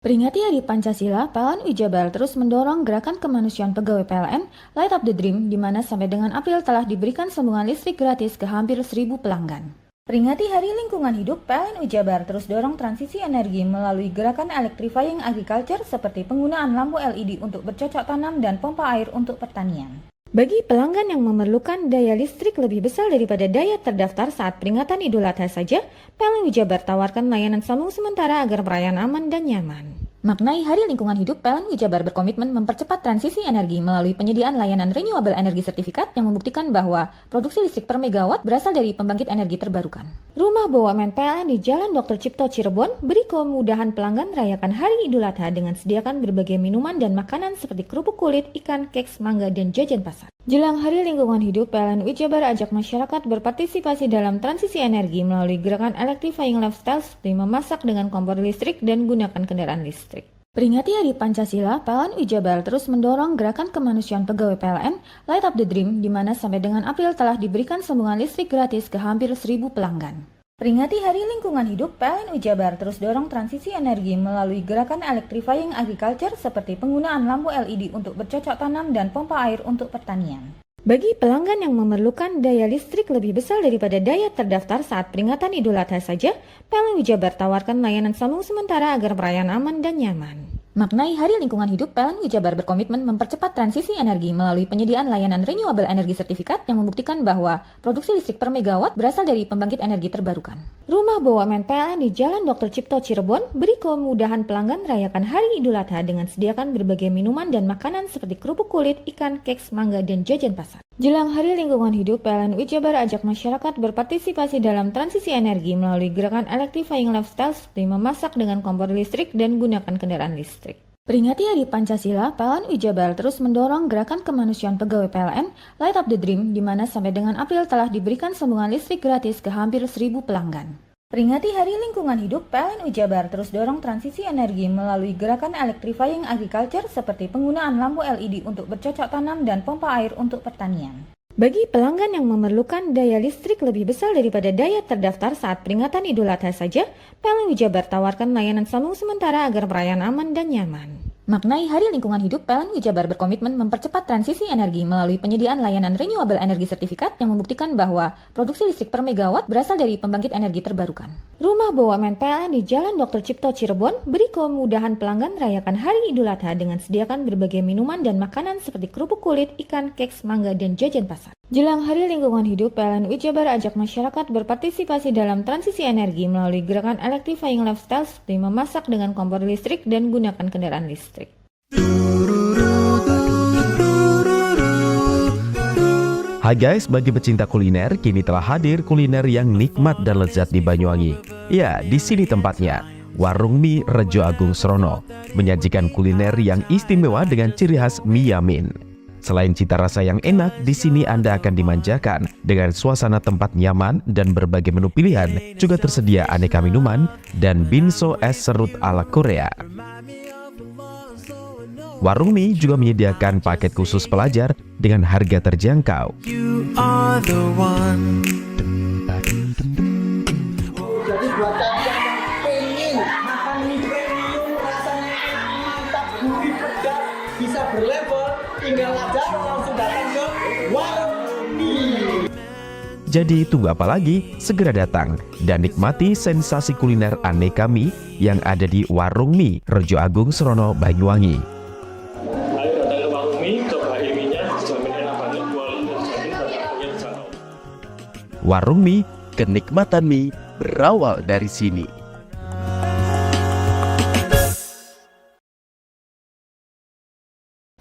Peringati Hari Pancasila, PLN Jabar terus mendorong gerakan kemanusiaan pegawai PLN Light Up the Dream, di mana sampai dengan April telah diberikan sambungan listrik gratis ke hampir 1.000 pelanggan. Peringati Hari Lingkungan Hidup, PLN Jabar terus dorong transisi energi melalui gerakan electrifying agriculture seperti penggunaan lampu LED untuk bercocok tanam dan pompa air untuk pertanian. Bagi pelanggan yang memerlukan daya listrik lebih besar daripada daya terdaftar saat peringatan Idul Adha saja, PLN Jabar tawarkan layanan sambung sementara agar perayaan aman dan nyaman. Maknai Hari Lingkungan Hidup, PLN Jabar berkomitmen mempercepat transisi energi melalui penyediaan layanan renewable energy sertifikat yang membuktikan bahwa produksi listrik per megawatt berasal dari pembangkit energi terbarukan. Rumah BUMN PLN di Jalan Dr. Cipto Cirebon beri kemudahan pelanggan merayakan Hari Idul Adha dengan sediakan berbagai minuman dan makanan seperti kerupuk kulit, ikan, keks, mangga, dan jajan pasar. Jelang Hari Lingkungan Hidup, PLN Jabar ajak masyarakat berpartisipasi dalam transisi energi melalui gerakan electrifying lifestyle seperti memasak dengan kompor listrik dan gunakan kendaraan listrik. Peringati Hari Pancasila, PLN Jabar terus mendorong gerakan kemanusiaan pegawai PLN Light Up the Dream, di mana sampai dengan April telah diberikan sambungan listrik gratis ke hampir 1.000 pelanggan. Peringati Hari Lingkungan Hidup, PLN Jabar terus dorong transisi energi melalui gerakan electrifying agriculture seperti penggunaan lampu LED untuk bercocok tanam dan pompa air untuk pertanian. Bagi pelanggan yang memerlukan daya listrik lebih besar daripada daya terdaftar saat peringatan Idul Adha saja, PLN Jabar tawarkan layanan sambung sementara agar perayaan aman dan nyaman. Maknai Hari Lingkungan Hidup, PLN Jabar berkomitmen mempercepat transisi energi melalui penyediaan layanan renewable energy sertifikat yang membuktikan bahwa produksi listrik per megawatt berasal dari pembangkit energi terbarukan. Rumah BUMN PLN di Jalan Dr. Cipto Cirebon beri kemudahan pelanggan merayakan Hari Idul Adha dengan sediakan berbagai minuman dan makanan seperti kerupuk kulit, ikan, keks, mangga, dan jajan pasar. Jelang Hari Lingkungan Hidup, PLN Jabar ajak masyarakat berpartisipasi dalam transisi energi melalui gerakan electrifying lifestyle seperti memasak dengan kompor listrik dan gunakan kendaraan listrik. Peringati Hari Pancasila, PLN Jabar terus mendorong gerakan kemanusiaan pegawai PLN Light Up the Dream, di mana sampai dengan April telah diberikan sambungan listrik gratis ke hampir 1.000 pelanggan. Peringati Hari Lingkungan Hidup, PLN Jabar terus dorong transisi energi melalui gerakan electrifying agriculture seperti penggunaan lampu LED untuk bercocok tanam dan pompa air untuk pertanian. Bagi pelanggan yang memerlukan daya listrik lebih besar daripada daya terdaftar saat peringatan Idul Adha saja, PLN Jabar tawarkan layanan sambung sementara agar perayaan aman dan nyaman. Maknai Hari Lingkungan Hidup, PLN Jabar berkomitmen mempercepat transisi energi melalui penyediaan layanan renewable energy sertifikat yang membuktikan bahwa produksi listrik per megawatt berasal dari pembangkit energi terbarukan. Rumah BUMN PLN di Jalan Dr. Cipto Cirebon beri kemudahan pelanggan merayakan Hari Idul Adha dengan sediakan berbagai minuman dan makanan seperti kerupuk kulit, ikan, keks, mangga, dan jajan pasar. Jelang Hari Lingkungan Hidup, PLN Jabar ajak masyarakat berpartisipasi dalam transisi energi melalui gerakan electrifying lifestyle seperti memasak dengan kompor listrik dan gunakan kendaraan listrik. Hai guys, bagi pecinta kuliner, kini telah hadir kuliner yang nikmat dan lezat di Banyuwangi. Ya, di sini tempatnya. Warung Mie Rejo Agung Srono menyajikan kuliner yang istimewa dengan ciri khas mie yamin. Selain cita rasa yang enak, di sini Anda akan dimanjakan dengan suasana tempat nyaman dan berbagai menu pilihan. Juga tersedia aneka minuman dan binso es serut ala Korea. Warung Mie juga menyediakan paket khusus pelajar dengan harga terjangkau. You are the one. Jadi buat kalian yang pengen makan mie premium rasanya mantap, gurih, pedas, bisa berlevel, tinggal aja langsung datang ke Warung Mie. Jadi tunggu apa lagi? Segera datang dan nikmati sensasi kuliner aneka mie yang ada di Warung Mie Rejo Agung Srono, Banyuwangi. Ayo datang ke Warung Mie, cobain mie-nya, dijamin enak banget, kualitas dijamin dan harganya terjangkau. Warung Mie, kenikmatan mie berawal dari sini.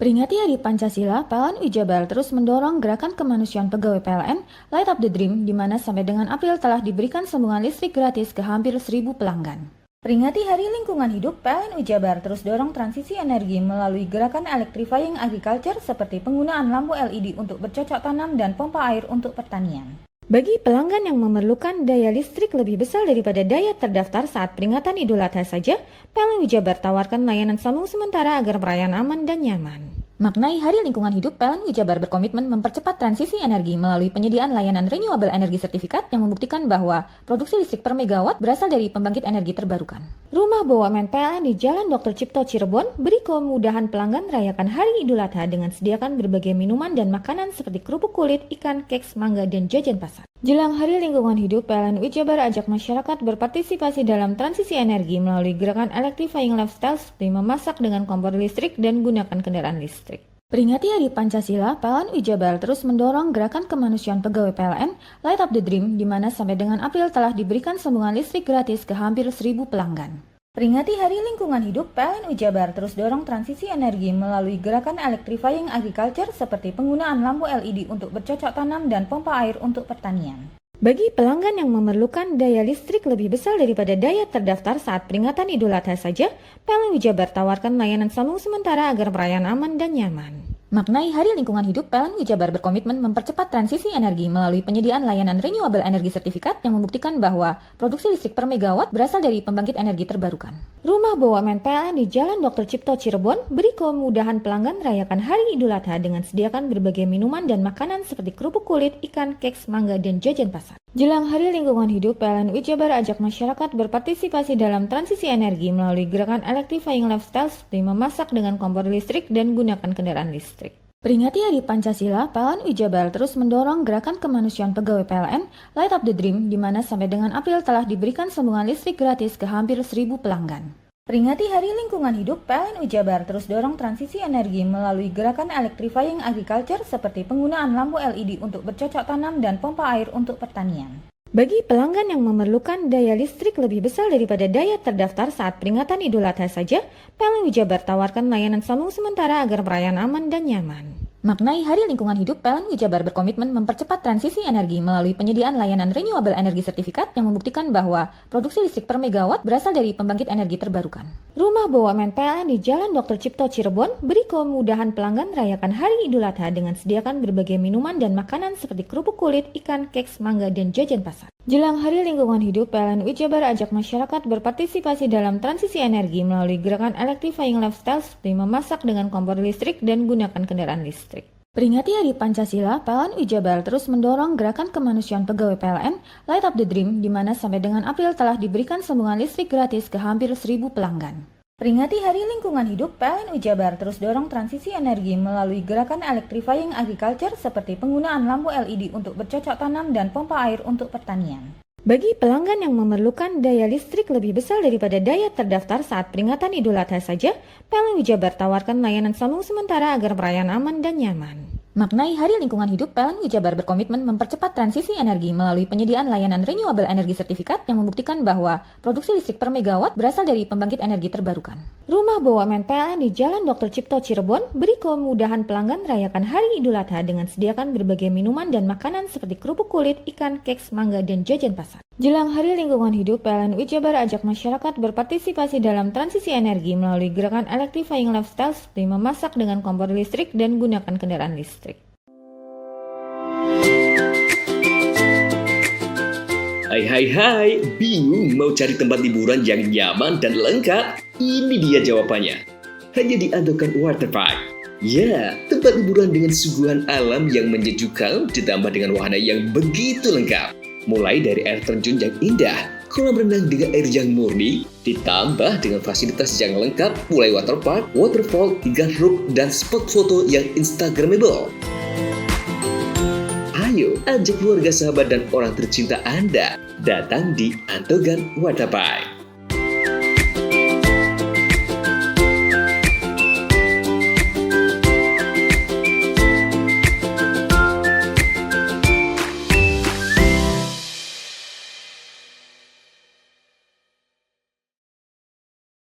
Peringati Hari Pancasila, PLN Jabar terus mendorong gerakan kemanusiaan pegawai PLN Light Up the Dream, di mana sampai dengan April telah diberikan sambungan listrik gratis ke hampir 1.000 pelanggan. Peringati Hari Lingkungan Hidup, PLN Jabar terus dorong transisi energi melalui gerakan electrifying agriculture seperti penggunaan lampu LED untuk bercocok tanam dan pompa air untuk pertanian. Bagi pelanggan yang memerlukan daya listrik lebih besar daripada daya terdaftar saat peringatan Idul Adha saja, PLN Jabar tawarkan layanan sambung sementara agar perayaan aman dan nyaman. Maknai Hari Lingkungan Hidup, PLN Jabar berkomitmen mempercepat transisi energi melalui penyediaan layanan renewable energy certificate yang membuktikan bahwa produksi listrik per megawatt berasal dari pembangkit energi terbarukan. Rumah BUMN PLN di Jalan Dr. Cipto Cirebon beri kemudahan pelanggan merayakan Hari Idul Adha dengan sediakan berbagai minuman dan makanan seperti kerupuk kulit, ikan, keks, mangga, dan jajan pasar. Jelang Hari Lingkungan Hidup, PLN Jabar ajak masyarakat berpartisipasi dalam transisi energi melalui gerakan electrifying lifestyle seperti memasak dengan kompor listrik dan gunakan kendaraan listrik. Peringati Hari Pancasila, PLN Jabar terus mendorong gerakan kemanusiaan pegawai PLN Light Up the Dream, di mana sampai dengan April telah diberikan sambungan listrik gratis ke hampir 1.000 pelanggan. Peringati Hari Lingkungan Hidup, PLN Jabar terus dorong transisi energi melalui gerakan electrifying agriculture seperti penggunaan lampu LED untuk bercocok tanam dan pompa air untuk pertanian. Bagi pelanggan yang memerlukan daya listrik lebih besar daripada daya terdaftar saat peringatan Idul Adha saja, PLN Jabar tawarkan layanan sambung sementara agar perayaan aman dan nyaman. Maknai Hari Lingkungan Hidup, PLN Jabar berkomitmen mempercepat transisi energi melalui penyediaan layanan renewable energy certificate yang membuktikan bahwa produksi listrik per megawatt berasal dari pembangkit energi terbarukan. Rumah BUMN PLN di Jalan Dr. Cipto Cirebon beri kemudahan pelanggan merayakan Hari Idul Adha dengan sediakan berbagai minuman dan makanan seperti kerupuk kulit, ikan, keks, mangga, dan jajan pasar. Jelang Hari Lingkungan Hidup, PLN Jabar ajak masyarakat berpartisipasi dalam transisi energi melalui gerakan electrifying lifestyle seperti memasak dengan kompor listrik dan gunakan kendaraan listrik. Peringati Hari Pancasila, PLN Jabar terus mendorong gerakan kemanusiaan pegawai PLN Light Up the Dream, di mana sampai dengan April telah diberikan sambungan listrik gratis ke hampir 1.000 pelanggan. Peringati Hari Lingkungan Hidup, PLN Jabar terus dorong transisi energi melalui gerakan electrifying agriculture seperti penggunaan lampu LED untuk bercocok tanam dan pompa air untuk pertanian. Bagi pelanggan yang memerlukan daya listrik lebih besar daripada daya terdaftar saat peringatan Idul Adha saja, PLN Jabar tawarkan layanan sambung sementara agar perayaan aman dan nyaman. Maknai Hari Lingkungan Hidup, PLN Jabar berkomitmen mempercepat transisi energi melalui penyediaan layanan renewable energy certificate yang membuktikan bahwa produksi listrik per megawatt berasal dari pembangkit energi terbarukan. Rumah BUMN PLN di Jalan Dr. Cipto Cirebon beri kemudahan pelanggan merayakan Hari Idul Adha dengan sediakan berbagai minuman dan makanan seperti kerupuk kulit, ikan, keks, mangga, dan jajan pasar. Jelang Hari Lingkungan Hidup, PLN Jabar ajak masyarakat berpartisipasi dalam transisi energi melalui gerakan electrifying lifestyle seperti memasak dengan kompor listrik dan gunakan kendaraan listrik. Peringati Hari Pancasila, PLN Jabar terus mendorong gerakan kemanusiaan pegawai PLN Light Up the Dream, di mana sampai dengan April telah diberikan sambungan listrik gratis ke hampir 1.000 pelanggan. Peringati Hari Lingkungan Hidup, PLN Jabar terus dorong transisi energi melalui gerakan electrifying agriculture seperti penggunaan lampu LED untuk bercocok tanam dan pompa air untuk pertanian. Bagi pelanggan yang memerlukan daya listrik lebih besar daripada daya terdaftar saat peringatan Idul Adha saja, PLN Jabar tawarkan layanan sambung sementara agar perayaan aman dan nyaman. Maknai Hari Lingkungan Hidup, PLN Jabar berkomitmen mempercepat transisi energi melalui penyediaan layanan renewable energy certificate yang membuktikan bahwa produksi listrik per megawatt berasal dari pembangkit energi terbarukan. Rumah BUMN PLN di Jalan Dr. Cipto Cirebon beri kemudahan pelanggan merayakan Hari Idul Adha dengan sediakan berbagai minuman dan makanan seperti kerupuk kulit, ikan, keks, mangga, dan jajan pasar. Jelang Hari Lingkungan Hidup, PLN Jabar ajak masyarakat berpartisipasi dalam transisi energi melalui gerakan electrifying lifestyle seperti memasak dengan kompor listrik dan gunakan kendaraan listrik. Hai, bingung mau cari tempat liburan yang nyaman dan lengkap? Ini dia jawabannya. Hanya di Andokan Waterpark. Ya, tempat liburan dengan suguhan alam yang menyejukkan ditambah dengan wahana yang begitu lengkap. Mulai dari air terjun yang indah, kolam renang dengan air yang murni, ditambah dengan fasilitas yang lengkap mulai waterpark, waterfall, hingga roof dan spot foto yang instagramable. Ayo ajak keluarga, sahabat, dan orang tercinta Anda datang di Antogan Waterpark.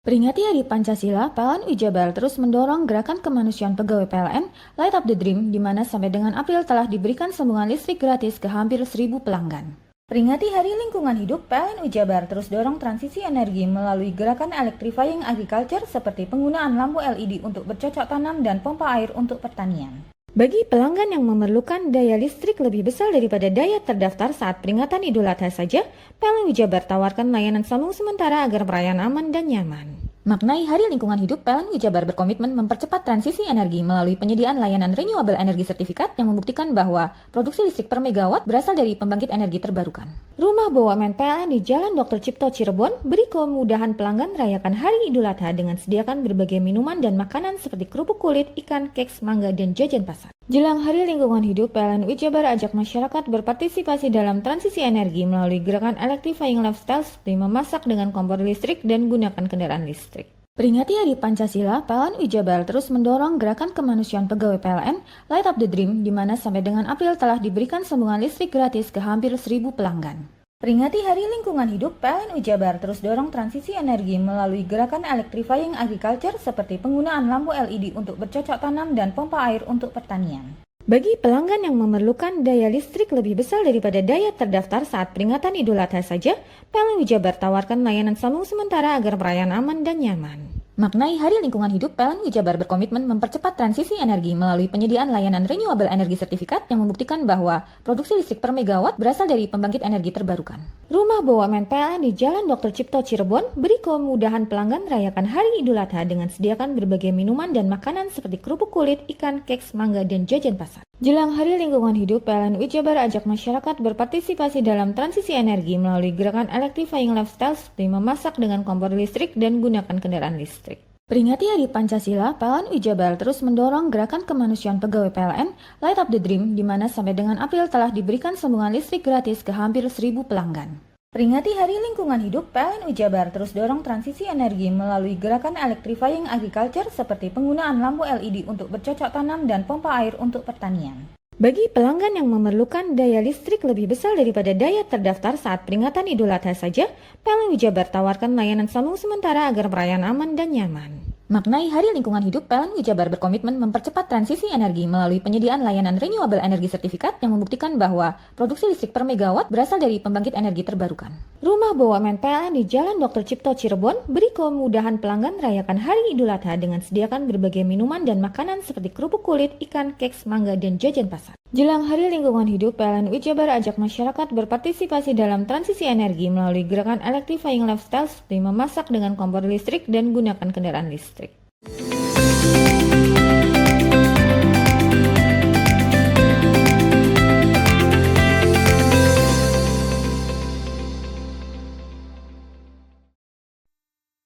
Peringati Hari Pancasila, PLN Jabar terus mendorong gerakan kemanusiaan pegawai PLN Light Up the Dream, di mana sampai dengan April telah diberikan sambungan listrik gratis ke hampir 1.000 pelanggan. Peringati Hari Lingkungan Hidup, PLN Jabar terus dorong transisi energi melalui gerakan electrifying agriculture seperti penggunaan lampu LED untuk bercocok tanam dan pompa air untuk pertanian. Bagi pelanggan yang memerlukan daya listrik lebih besar daripada daya terdaftar saat peringatan Idul Adha saja, PLN Jabar tawarkan layanan sambung sementara agar perayaan aman dan nyaman. Maknai Hari Lingkungan Hidup, PLN Jabar berkomitmen mempercepat transisi energi melalui penyediaan layanan renewable energy sertifikat yang membuktikan bahwa produksi listrik per megawatt berasal dari pembangkit energi terbarukan. Rumah BUMN PLN di Jalan Dr. Cipto Cirebon beri kemudahan pelanggan rayakan Hari Idul Adha dengan sediakan berbagai minuman dan makanan seperti kerupuk kulit, ikan, keks, mangga, dan jajan pasar. Jelang Hari Lingkungan Hidup, PLN Jabar ajak masyarakat berpartisipasi dalam transisi energi melalui gerakan electrifying lifestyle seperti memasak dengan kompor listrik dan gunakan kendaraan listrik. Peringati Hari Pancasila, PLN Jabar terus mendorong gerakan kemanusiaan pegawai PLN Light Up the Dream, di mana sampai dengan April telah diberikan sambungan listrik gratis ke hampir 1.000 pelanggan. Peringati Hari Lingkungan Hidup, PLN Jabar terus dorong transisi energi melalui gerakan electrifying agriculture seperti penggunaan lampu LED untuk bercocok tanam dan pompa air untuk pertanian. Bagi pelanggan yang memerlukan daya listrik lebih besar daripada daya terdaftar saat peringatan Idul Adha saja, PLN Jabar tawarkan layanan sambung sementara agar perayaan aman dan nyaman. Maknai Hari Lingkungan Hidup, PLN Jabar berkomitmen mempercepat transisi energi melalui penyediaan layanan renewable energy sertifikat yang membuktikan bahwa produksi listrik per megawatt berasal dari pembangkit energi terbarukan. Rumah BUMN PLN di Jalan Dr. Cipto Cirebon beri kemudahan pelanggan rayakan Hari Idul Adha dengan sediakan berbagai minuman dan makanan seperti kerupuk kulit, ikan, keks, mangga, dan jajan pasar. Jelang Hari Lingkungan Hidup, PLN Jabar ajak masyarakat berpartisipasi dalam transisi energi melalui gerakan electrifying lifestyle seperti memasak dengan kompor listrik dan gunakan kendaraan listrik. Peringati Hari Pancasila, PLN Jabar terus mendorong gerakan kemanusiaan pegawai PLN Light Up the Dream, di mana sampai dengan April telah diberikan sambungan listrik gratis ke hampir 1.000 pelanggan. Peringati Hari Lingkungan Hidup, PLN Jabar terus dorong transisi energi melalui gerakan electrifying agriculture seperti penggunaan lampu LED untuk bercocok tanam dan pompa air untuk pertanian. Bagi pelanggan yang memerlukan daya listrik lebih besar daripada daya terdaftar saat peringatan Idul Adha saja, PLN Jabar tawarkan layanan sambung sementara agar perayaan aman dan nyaman. Maknai Hari Lingkungan Hidup, PLN Jabar berkomitmen mempercepat transisi energi melalui penyediaan layanan renewable energy sertifikat yang membuktikan bahwa produksi listrik per megawatt berasal dari pembangkit energi terbarukan. Rumah BUMN PLN di Jalan Dr. Cipto Cirebon beri kemudahan pelanggan rayakan Hari Idul Adha dengan sediakan berbagai minuman dan makanan seperti kerupuk kulit, ikan, keks, mangga, dan jajan pasar. Jelang Hari Lingkungan Hidup, PLN Jabar ajak masyarakat berpartisipasi dalam transisi energi melalui gerakan electrifying lifestyle seperti memasak dengan kompor listrik dan gunakan kendaraan listrik.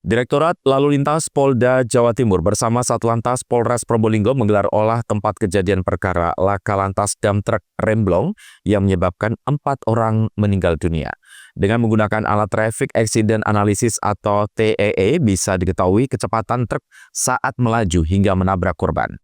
Direktorat Lalu Lintas Polda Jawa Timur bersama Satlantas Polres Probolinggo menggelar olah tempat kejadian perkara laka lantas dam truk remblong yang menyebabkan 4 orang meninggal dunia. Dengan menggunakan alat Traffic Accident Analysis atau TAA, bisa diketahui kecepatan truk saat melaju hingga menabrak korban.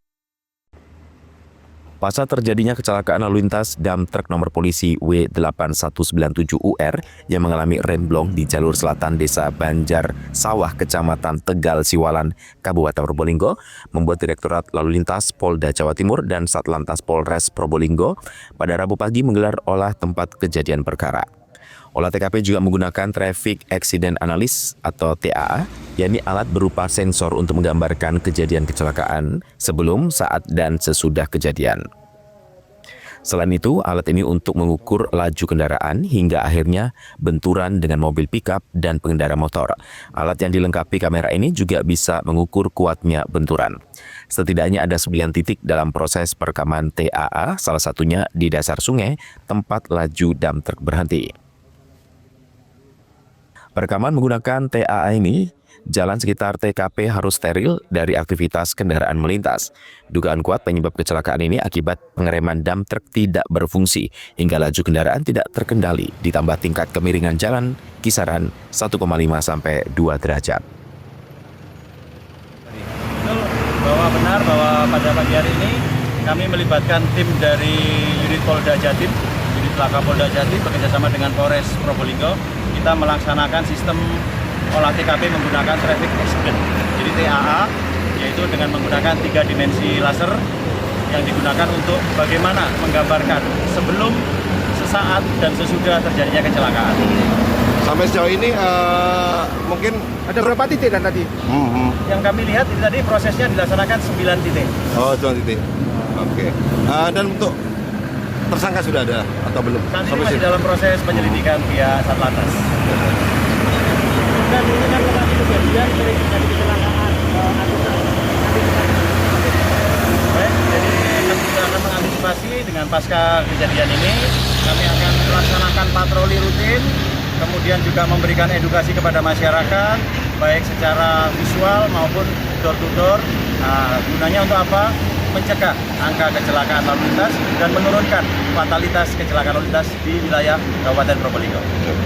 Pasca terjadinya kecelakaan lalu lintas dam truk nomor polisi W8197UR yang mengalami remblong di jalur selatan Desa Banjar Sawah, Kecamatan Tegal Siwalan, Kabupaten Probolinggo, membuat Direktorat Lalu Lintas Polda Jawa Timur dan Satlantas Polres Probolinggo pada Rabu pagi menggelar olah tempat kejadian perkara. Olah TKP juga menggunakan Traffic Accident Analysis atau TAA, yakni alat berupa sensor untuk menggambarkan kejadian kecelakaan sebelum, saat, dan sesudah kejadian. Selain itu, alat ini untuk mengukur laju kendaraan hingga akhirnya benturan dengan mobil pickup dan pengendara motor. Alat yang dilengkapi kamera ini juga bisa mengukur kuatnya benturan. Setidaknya ada 9 titik dalam proses perekaman TAA, salah satunya di dasar sungai tempat laju dam truk berhenti. Perekaman menggunakan TAA ini jalan sekitar TKP harus steril dari aktivitas kendaraan melintas. Dugaan kuat penyebab kecelakaan ini akibat pengereman dump truck tidak berfungsi hingga laju kendaraan tidak terkendali, ditambah tingkat kemiringan jalan kisaran 1,5 sampai 2 derajat. Bahwa benar bahwa pada pagi hari ini kami melibatkan tim dari unit Polda Jatim, unit Laka Polda Jatim bekerjasama dengan Polres Probolinggo. Kita melaksanakan sistem olah TKP menggunakan traffic accident, jadi TAA, yaitu dengan menggunakan 3 dimensi laser yang digunakan untuk bagaimana menggambarkan sebelum, sesaat, dan sesudah terjadinya kecelakaan. Sampai sejauh ini mungkin ada berapa titik dan tadi? Yang kami lihat ini tadi prosesnya dilaksanakan 9 titik. Oh, 9 titik. Oke. Dan untuk tersangka sudah ada atau belum? Saat ini masih dalam proses penyelidikan pihak Satlantas. Dan dengan lokasi kejadian terjadi kecelakaan baik, jadi kami juga akan mengantisipasi dengan pasca kejadian ini. Kami akan melaksanakan patroli rutin, kemudian juga memberikan edukasi kepada masyarakat, baik secara visual maupun door to door. Gunanya untuk apa? Mencegah angka kecelakaan lalu lintas dan menurunkan fatalitas kecelakaan lalu lintas di wilayah Kabupaten Probolinggo.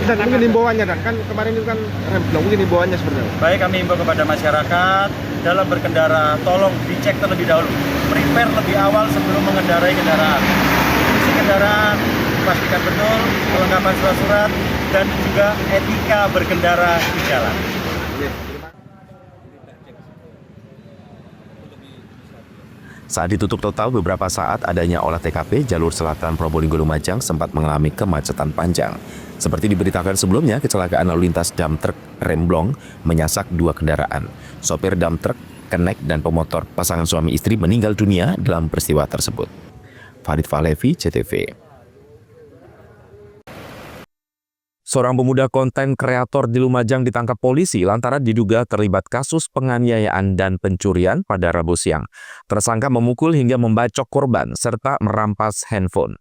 Dan mungkin himbauannya, Dan kan kemarin itu kan remblong, mungkin himbauannya seperti apa? Baik, kami himbau kepada masyarakat dalam berkendara tolong dicek terlebih dahulu, prepare lebih awal sebelum mengendarai kendaraan. Isi kendaraan pastikan betul, kelengkapan surat-surat dan juga etika berkendara di jalan. Saat ditutup total beberapa saat adanya olah TKP, jalur selatan Probolinggo-Lumajang sempat mengalami kemacetan panjang. Seperti diberitakan sebelumnya, kecelakaan lalu lintas dump truck remblong menyasak 2 kendaraan. Sopir dump truck, kenek, dan pemotor pasangan suami istri meninggal dunia dalam peristiwa tersebut. Farid Falevi, CTV. Seorang pemuda konten kreator di Lumajang ditangkap polisi lantaran diduga terlibat kasus penganiayaan dan pencurian pada Rabu siang. Tersangka memukul hingga membacok korban serta merampas handphone.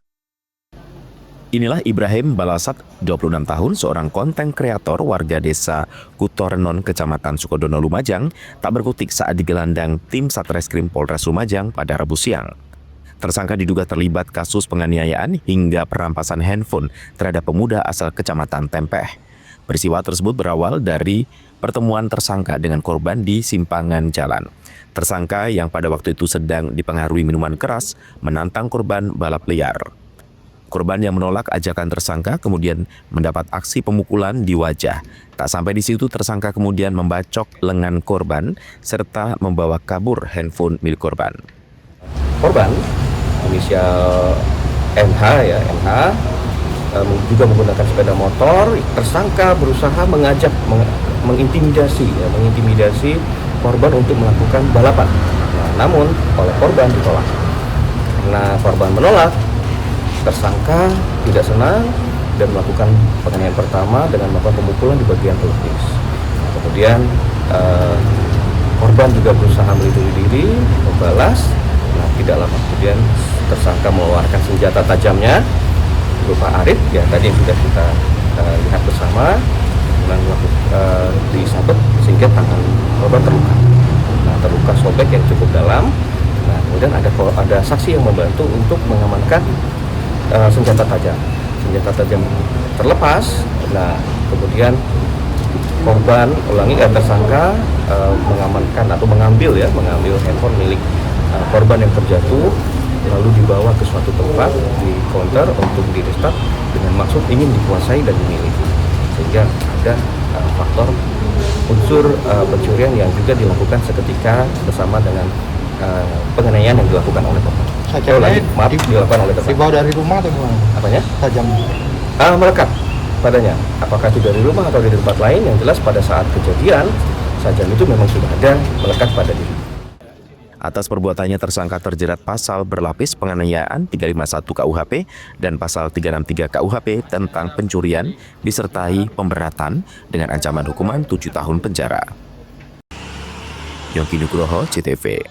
Inilah Ibrahim Balasat, 26 tahun, seorang konten kreator warga desa Kutorenon, Kecamatan Sukodono, Lumajang, tak berkutik saat digelandang tim Satreskrim Polres Lumajang pada Rabu siang. Tersangka diduga terlibat kasus penganiayaan hingga perampasan handphone terhadap pemuda asal Kecamatan Tempeh. Peristiwa tersebut berawal dari pertemuan tersangka dengan korban di simpangan jalan. Tersangka yang pada waktu itu sedang dipengaruhi minuman keras menantang korban balap liar. Korban yang menolak ajakan tersangka kemudian mendapat aksi pemukulan di wajah. Tak sampai di situ, tersangka kemudian membacok lengan korban serta membawa kabur handphone milik korban. Korban inisial MH ya, MH juga menggunakan sepeda motor. Tersangka berusaha mengajak, mengintimidasi korban untuk melakukan balapan. Namun oleh korban ditolak. Karena korban menolak, tersangka tidak senang dan melakukan penganiayaan pertama dengan melakukan pemukulan di bagian pelvis. Kemudian korban juga berusaha melindungi diri, membalas. Nah, tidak lama kemudian tersangka mengeluarkan senjata tajamnya berupa arit, ya tadi yang sudah kita lihat bersama, dan disabet sehingga tangan korban terluka. Nah, terluka sobek yang cukup dalam. Nah, kemudian ada saksi yang membantu untuk mengamankan senjata tajam. Senjata tajam terlepas. Nah, kemudian korban tersangka mengamankan atau mengambil handphone milik korban yang terjatuh, lalu dibawa ke suatu tempat di counter untuk di restart dengan maksud ingin dikuasai dan dimiliki, sehingga ada faktor unsur pencurian yang juga dilakukan seketika bersama dengan penganiayaan yang dilakukan oleh korban. Dilakukan oleh tersangka. Dibawa dari rumah atau gimana? Apanya? Tajam. Melekat padanya. Apakah itu dari rumah atau dari tempat lain? Yang jelas pada saat kejadian sajam itu memang sudah ada melekat pada diri. Atas perbuatannya tersangka terjerat pasal berlapis penganiayaan 351 KUHP dan pasal 363 KUHP tentang pencurian disertai pemberatan dengan ancaman hukuman 7 tahun penjara. Yongki Nugroho, CTV.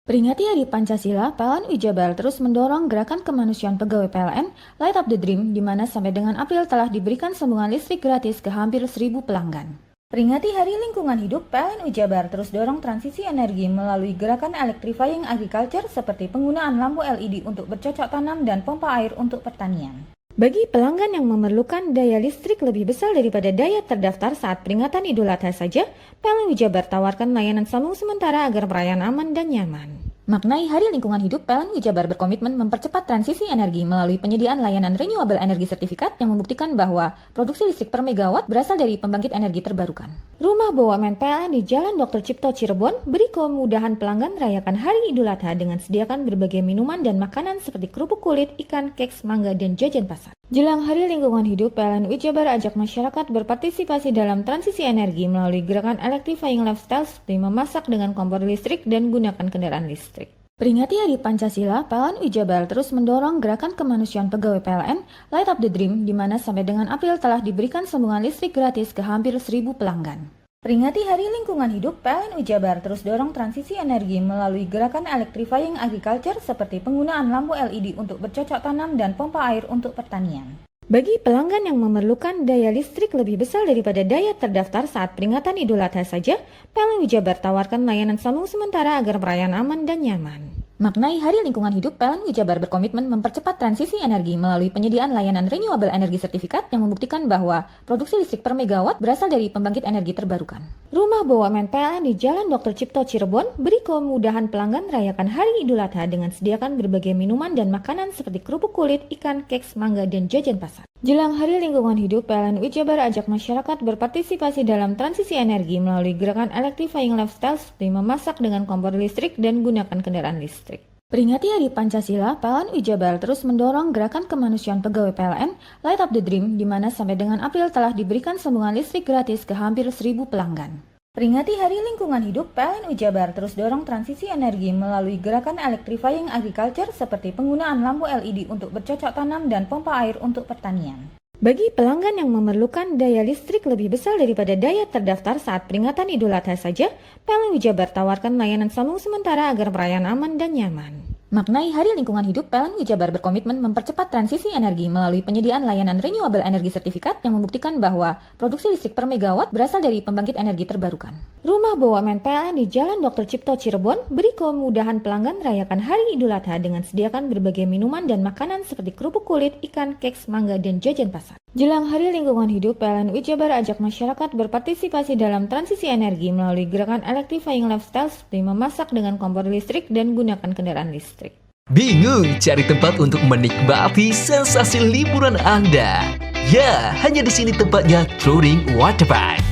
Peringati Hari Pancasila, PLN Jabar terus mendorong gerakan kemanusiaan pegawai PLN Light Up the Dream, di mana sampai dengan April telah diberikan sambungan listrik gratis ke hampir 1.000 pelanggan. Peringati Hari Lingkungan Hidup, PLN Jabar terus dorong transisi energi melalui gerakan electrifying agriculture seperti penggunaan lampu LED untuk bercocok tanam dan pompa air untuk pertanian. Bagi pelanggan yang memerlukan daya listrik lebih besar daripada daya terdaftar saat peringatan Idul Adha saja, PLN Jabar tawarkan layanan sambung sementara agar perayaan aman dan nyaman. Maknai Hari Lingkungan Hidup, PLN Jabar berkomitmen mempercepat transisi energi melalui penyediaan layanan renewable energy certificate yang membuktikan bahwa produksi listrik per megawatt berasal dari pembangkit energi terbarukan. Rumah BUMN PLN di Jalan Dr. Cipto Cirebon beri kemudahan pelanggan rayakan Hari Idul Adha dengan sediakan berbagai minuman dan makanan seperti kerupuk kulit, ikan, keks, mangga, dan jajan pasar. Jelang Hari Lingkungan Hidup, PLN Jabar ajak masyarakat berpartisipasi dalam transisi energi melalui gerakan electrifying lifestyle seperti memasak dengan kompor listrik dan gunakan kendaraan listrik. Peringati Hari Pancasila, PLN Jabar terus mendorong gerakan kemanusiaan pegawai PLN Light Up the Dream, di mana sampai dengan April telah diberikan sambungan listrik gratis ke hampir 1.000 pelanggan. Peringati Hari Lingkungan Hidup, PLN Jabar terus dorong transisi energi melalui gerakan electrifying agriculture seperti penggunaan lampu LED untuk bercocok tanam dan pompa air untuk pertanian. Bagi pelanggan yang memerlukan daya listrik lebih besar daripada daya terdaftar saat peringatan Idul Adha saja, PLN Jabar tawarkan layanan sambung sementara agar perayaan aman dan nyaman. Maknai Hari Lingkungan Hidup, PLN Jabar berkomitmen mempercepat transisi energi melalui penyediaan layanan renewable energy certificate yang membuktikan bahwa produksi listrik per megawatt berasal dari pembangkit energi terbarukan. Rumah BUMN PLN di Jalan Dr. Cipto Cirebon beri kemudahan pelanggan rayakan Hari Idul Adha dengan sediakan berbagai minuman dan makanan seperti kerupuk kulit, ikan, keks, mangga, dan jajan pasar. Jelang Hari Lingkungan Hidup, PLN Jabar ajak masyarakat berpartisipasi dalam transisi energi melalui gerakan electrifying lifestyle seperti memasak dengan kompor listrik dan gunakan kendaraan listrik. Peringati Hari Pancasila, PLN Jabar terus mendorong gerakan kemanusiaan pegawai PLN Light Up the Dream, di mana sampai dengan April telah diberikan sambungan listrik gratis ke hampir 1.000 pelanggan. Peringati Hari Lingkungan Hidup, PLN Jabar terus dorong transisi energi melalui gerakan electrifying agriculture seperti penggunaan lampu LED untuk bercocok tanam dan pompa air untuk pertanian. Bagi pelanggan yang memerlukan daya listrik lebih besar daripada daya terdaftar saat peringatan Idul Adha saja, PLN Jabar tawarkan layanan sambung sementara agar perayaan aman dan nyaman. Maknai Hari Lingkungan Hidup, PLN Jabar berkomitmen mempercepat transisi energi melalui penyediaan layanan renewable energy certificate yang membuktikan bahwa produksi listrik per megawatt berasal dari pembangkit energi terbarukan. Rumah BUMN PLN di Jalan Dr. Cipto Cirebon beri kemudahan pelanggan rayakan Hari Idul Adha dengan sediakan berbagai minuman dan makanan seperti kerupuk kulit, ikan, keks, mangga, dan jajan pasar. Jelang Hari Lingkungan Hidup, PLN Jabar ajak masyarakat berpartisipasi dalam transisi energi melalui gerakan electrifying lifestyle seperti memasak dengan kompor listrik dan gunakan kendaraan listrik. Bingung cari tempat untuk menikmati sensasi liburan Anda? Ya, hanya di sini tempatnya Touring Waterpark.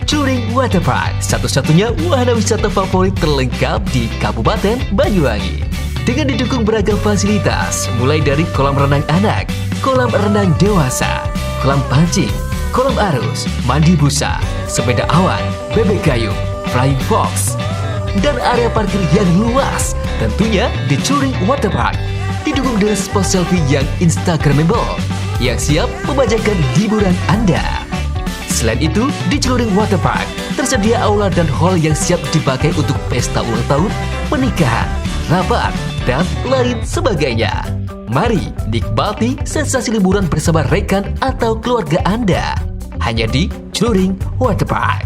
Touring Waterpark, satu-satunya wahana wisata favorit terlengkap di Kabupaten Banyuwangi. Dengan didukung beragam fasilitas, mulai dari kolam renang anak, kolam renang dewasa, kolam pancing, kolam arus, mandi busa, sepeda awan, bebek kayu, flying fox, dan area parkir yang luas. Tentunya di Touring Waterpark didukung dengan spot selfie yang instagramable yang siap membajakan hiburan Anda. Selain itu, di Touring Waterpark tersedia aula dan hall yang siap dipakai untuk pesta ulang tahun, pernikahan, rapat, dan lain sebagainya. Mari nikmati sensasi liburan bersama rekan atau keluarga Anda hanya di Touring Waterpark.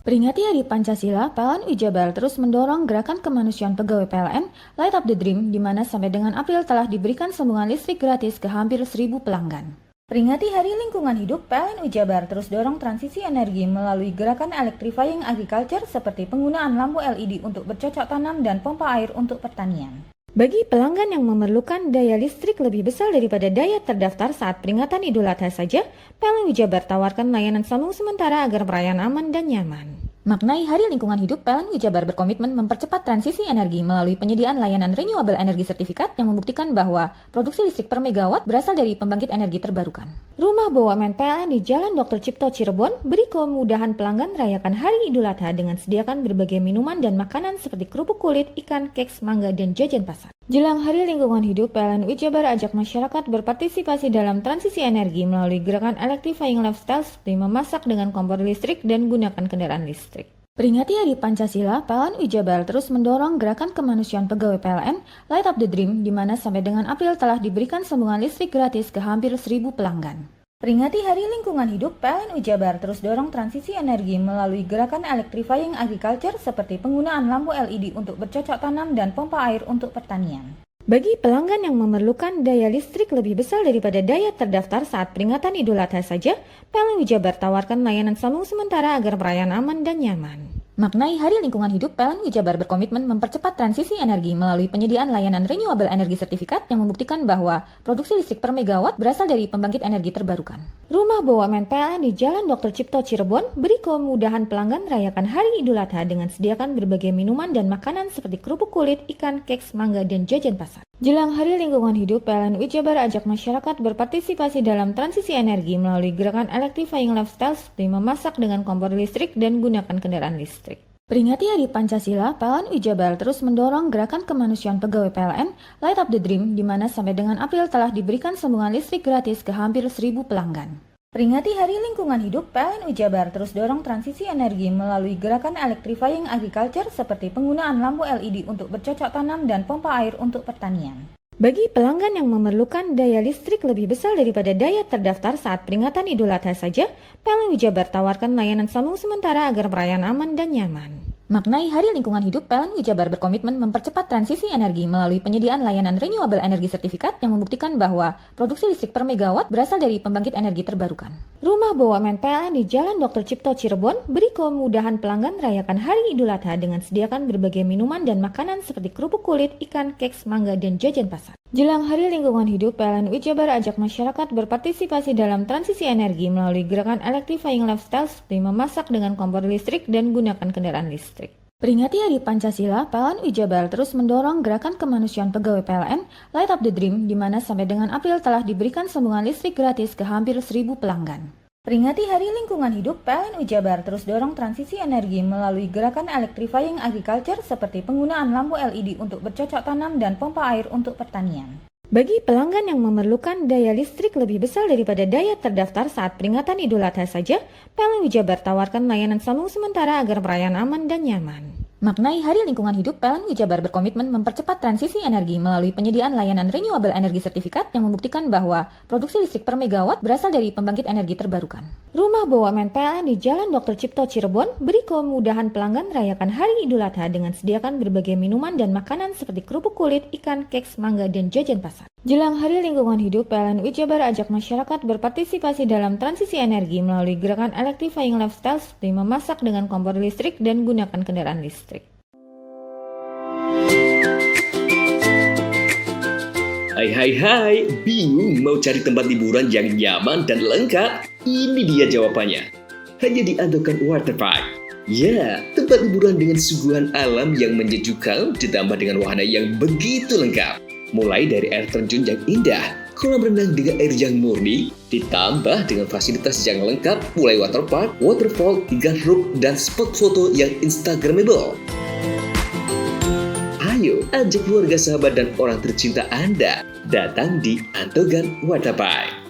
Peringati Hari Pancasila, PLN Jabar terus mendorong gerakan kemanusiaan pegawai PLN Light Up the Dream, di mana sampai dengan April telah diberikan sambungan listrik gratis ke hampir 1.000 pelanggan. Peringati Hari Lingkungan Hidup, PLN Jabar terus dorong transisi energi melalui gerakan electrifying agriculture seperti penggunaan lampu LED untuk bercocok tanam dan pompa air untuk pertanian. Bagi pelanggan yang memerlukan daya listrik lebih besar daripada daya terdaftar saat peringatan Idul Adha saja, PLN Jabar tawarkan layanan sambung sementara agar perayaan aman dan nyaman. Maknai Hari Lingkungan Hidup, PLN Jabar berkomitmen mempercepat transisi energi melalui penyediaan layanan renewable energy certificate yang membuktikan bahwa produksi listrik per megawatt berasal dari pembangkit energi terbarukan. Rumah BUMN PLN di Jalan Dr. Cipto Cirebon beri kemudahan pelanggan rayakan Hari Idul Adha dengan sediakan berbagai minuman dan makanan seperti kerupuk kulit, ikan, keks, mangga, dan jajan pasar. Jelang Hari Lingkungan Hidup, PLN Jabar ajak masyarakat berpartisipasi dalam transisi energi melalui gerakan electrifying lifestyle seperti memasak dengan kompor listrik dan gunakan kendaraan listrik. Peringati Hari Pancasila, PLN Jabar terus mendorong gerakan kemanusiaan pegawai PLN Light Up the Dream, di mana sampai dengan April telah diberikan sambungan listrik gratis ke hampir 1.000 pelanggan. Peringati Hari Lingkungan Hidup, PLN Jabar terus dorong transisi energi melalui gerakan electrifying agriculture seperti penggunaan lampu LED untuk bercocok tanam dan pompa air untuk pertanian. Bagi pelanggan yang memerlukan daya listrik lebih besar daripada daya terdaftar saat peringatan Idul Adha saja, PLN Jabar tawarkan layanan sambung sementara agar perayaan aman dan nyaman. Maknai Hari Lingkungan Hidup, PLN Jabar berkomitmen mempercepat transisi energi melalui penyediaan layanan renewable energy certificate yang membuktikan bahwa produksi listrik per megawatt berasal dari pembangkit energi terbarukan. Rumah BUMN PLN di Jalan Dr. Cipto Cirebon beri kemudahan pelanggan rayakan Hari Idul Adha dengan sediakan berbagai minuman dan makanan seperti kerupuk kulit, ikan, keks, mangga, dan jajan pasar. Jelang Hari Lingkungan Hidup, PLN Jabar ajak masyarakat berpartisipasi dalam transisi energi melalui gerakan electrifying lifestyle seperti memasak dengan kompor listrik dan gunakan kendaraan listrik. Peringati Hari Pancasila, PLN Jabar terus mendorong gerakan kemanusiaan pegawai PLN Light Up the Dream, di mana sampai dengan April telah diberikan sambungan listrik gratis ke hampir 1.000 pelanggan. Peringati Hari Lingkungan Hidup, PLN Jabar terus dorong transisi energi melalui gerakan electrifying agriculture seperti penggunaan lampu LED untuk bercocok tanam dan pompa air untuk pertanian. Bagi pelanggan yang memerlukan daya listrik lebih besar daripada daya terdaftar saat peringatan Idul Adha saja, PLN Jabar tawarkan layanan sambung sementara agar perayaan aman dan nyaman. Maknai Hari Lingkungan Hidup, PLN Jabar berkomitmen mempercepat transisi energi melalui penyediaan layanan renewable energy certificate yang membuktikan bahwa produksi listrik per megawatt berasal dari pembangkit energi terbarukan. Rumah BUMN PLN di Jalan Dr. Cipto Cirebon beri kemudahan pelanggan rayakan Hari Idul Adha dengan sediakan berbagai minuman dan makanan seperti kerupuk kulit, ikan, keks, mangga, dan jajan pasar. Jelang Hari Lingkungan Hidup, PLN Jabar ajak masyarakat berpartisipasi dalam transisi energi melalui gerakan electrifying lifestyle seperti memasak dengan kompor listrik dan gunakan kendaraan listrik. Peringati Hari Pancasila, PLN Jabar terus mendorong gerakan kemanusiaan pegawai PLN Light Up the Dream, di mana sampai dengan April telah diberikan sambungan listrik gratis ke hampir 1.000 pelanggan. Peringati Hari Lingkungan Hidup, PLN Jabar terus dorong transisi energi melalui gerakan electrifying agriculture seperti penggunaan lampu LED untuk bercocok tanam dan pompa air untuk pertanian. Bagi pelanggan yang memerlukan daya listrik lebih besar daripada daya terdaftar saat peringatan Idul Adha saja, PLN Jabar tawarkan layanan sambung sementara agar perayaan aman dan nyaman. Maknai Hari Lingkungan Hidup, PLN Jabar berkomitmen mempercepat transisi energi melalui penyediaan layanan renewable energy certificate yang membuktikan bahwa produksi listrik per megawatt berasal dari pembangkit energi terbarukan. Rumah BUMN PLN di Jalan Dr. Cipto Cirebon beri kemudahan pelanggan rayakan Hari Idul Adha dengan sediakan berbagai minuman dan makanan seperti kerupuk kulit, ikan, keks, mangga, dan jajan pasar. Jelang Hari Lingkungan Hidup, PLN Jabar ajak masyarakat berpartisipasi dalam transisi energi melalui gerakan electrifying lifestyle seperti memasak dengan kompor listrik dan gunakan kendaraan listrik. Hai, bingung mau cari tempat liburan yang nyaman dan lengkap? Ini dia jawabannya. Hanya di Andokan Waterpark. Ya, tempat liburan dengan suguhan alam yang menyejukkan ditambah dengan wahana yang begitu lengkap. Mulai dari air terjun yang indah, kolam renang dengan air yang murni, ditambah dengan fasilitas yang lengkap mulai waterpark, waterfall, hingga roof dan spot foto yang instagramable. Ayo, ajak keluarga, sahabat, dan orang tercinta Anda datang di Andokan Waterpark.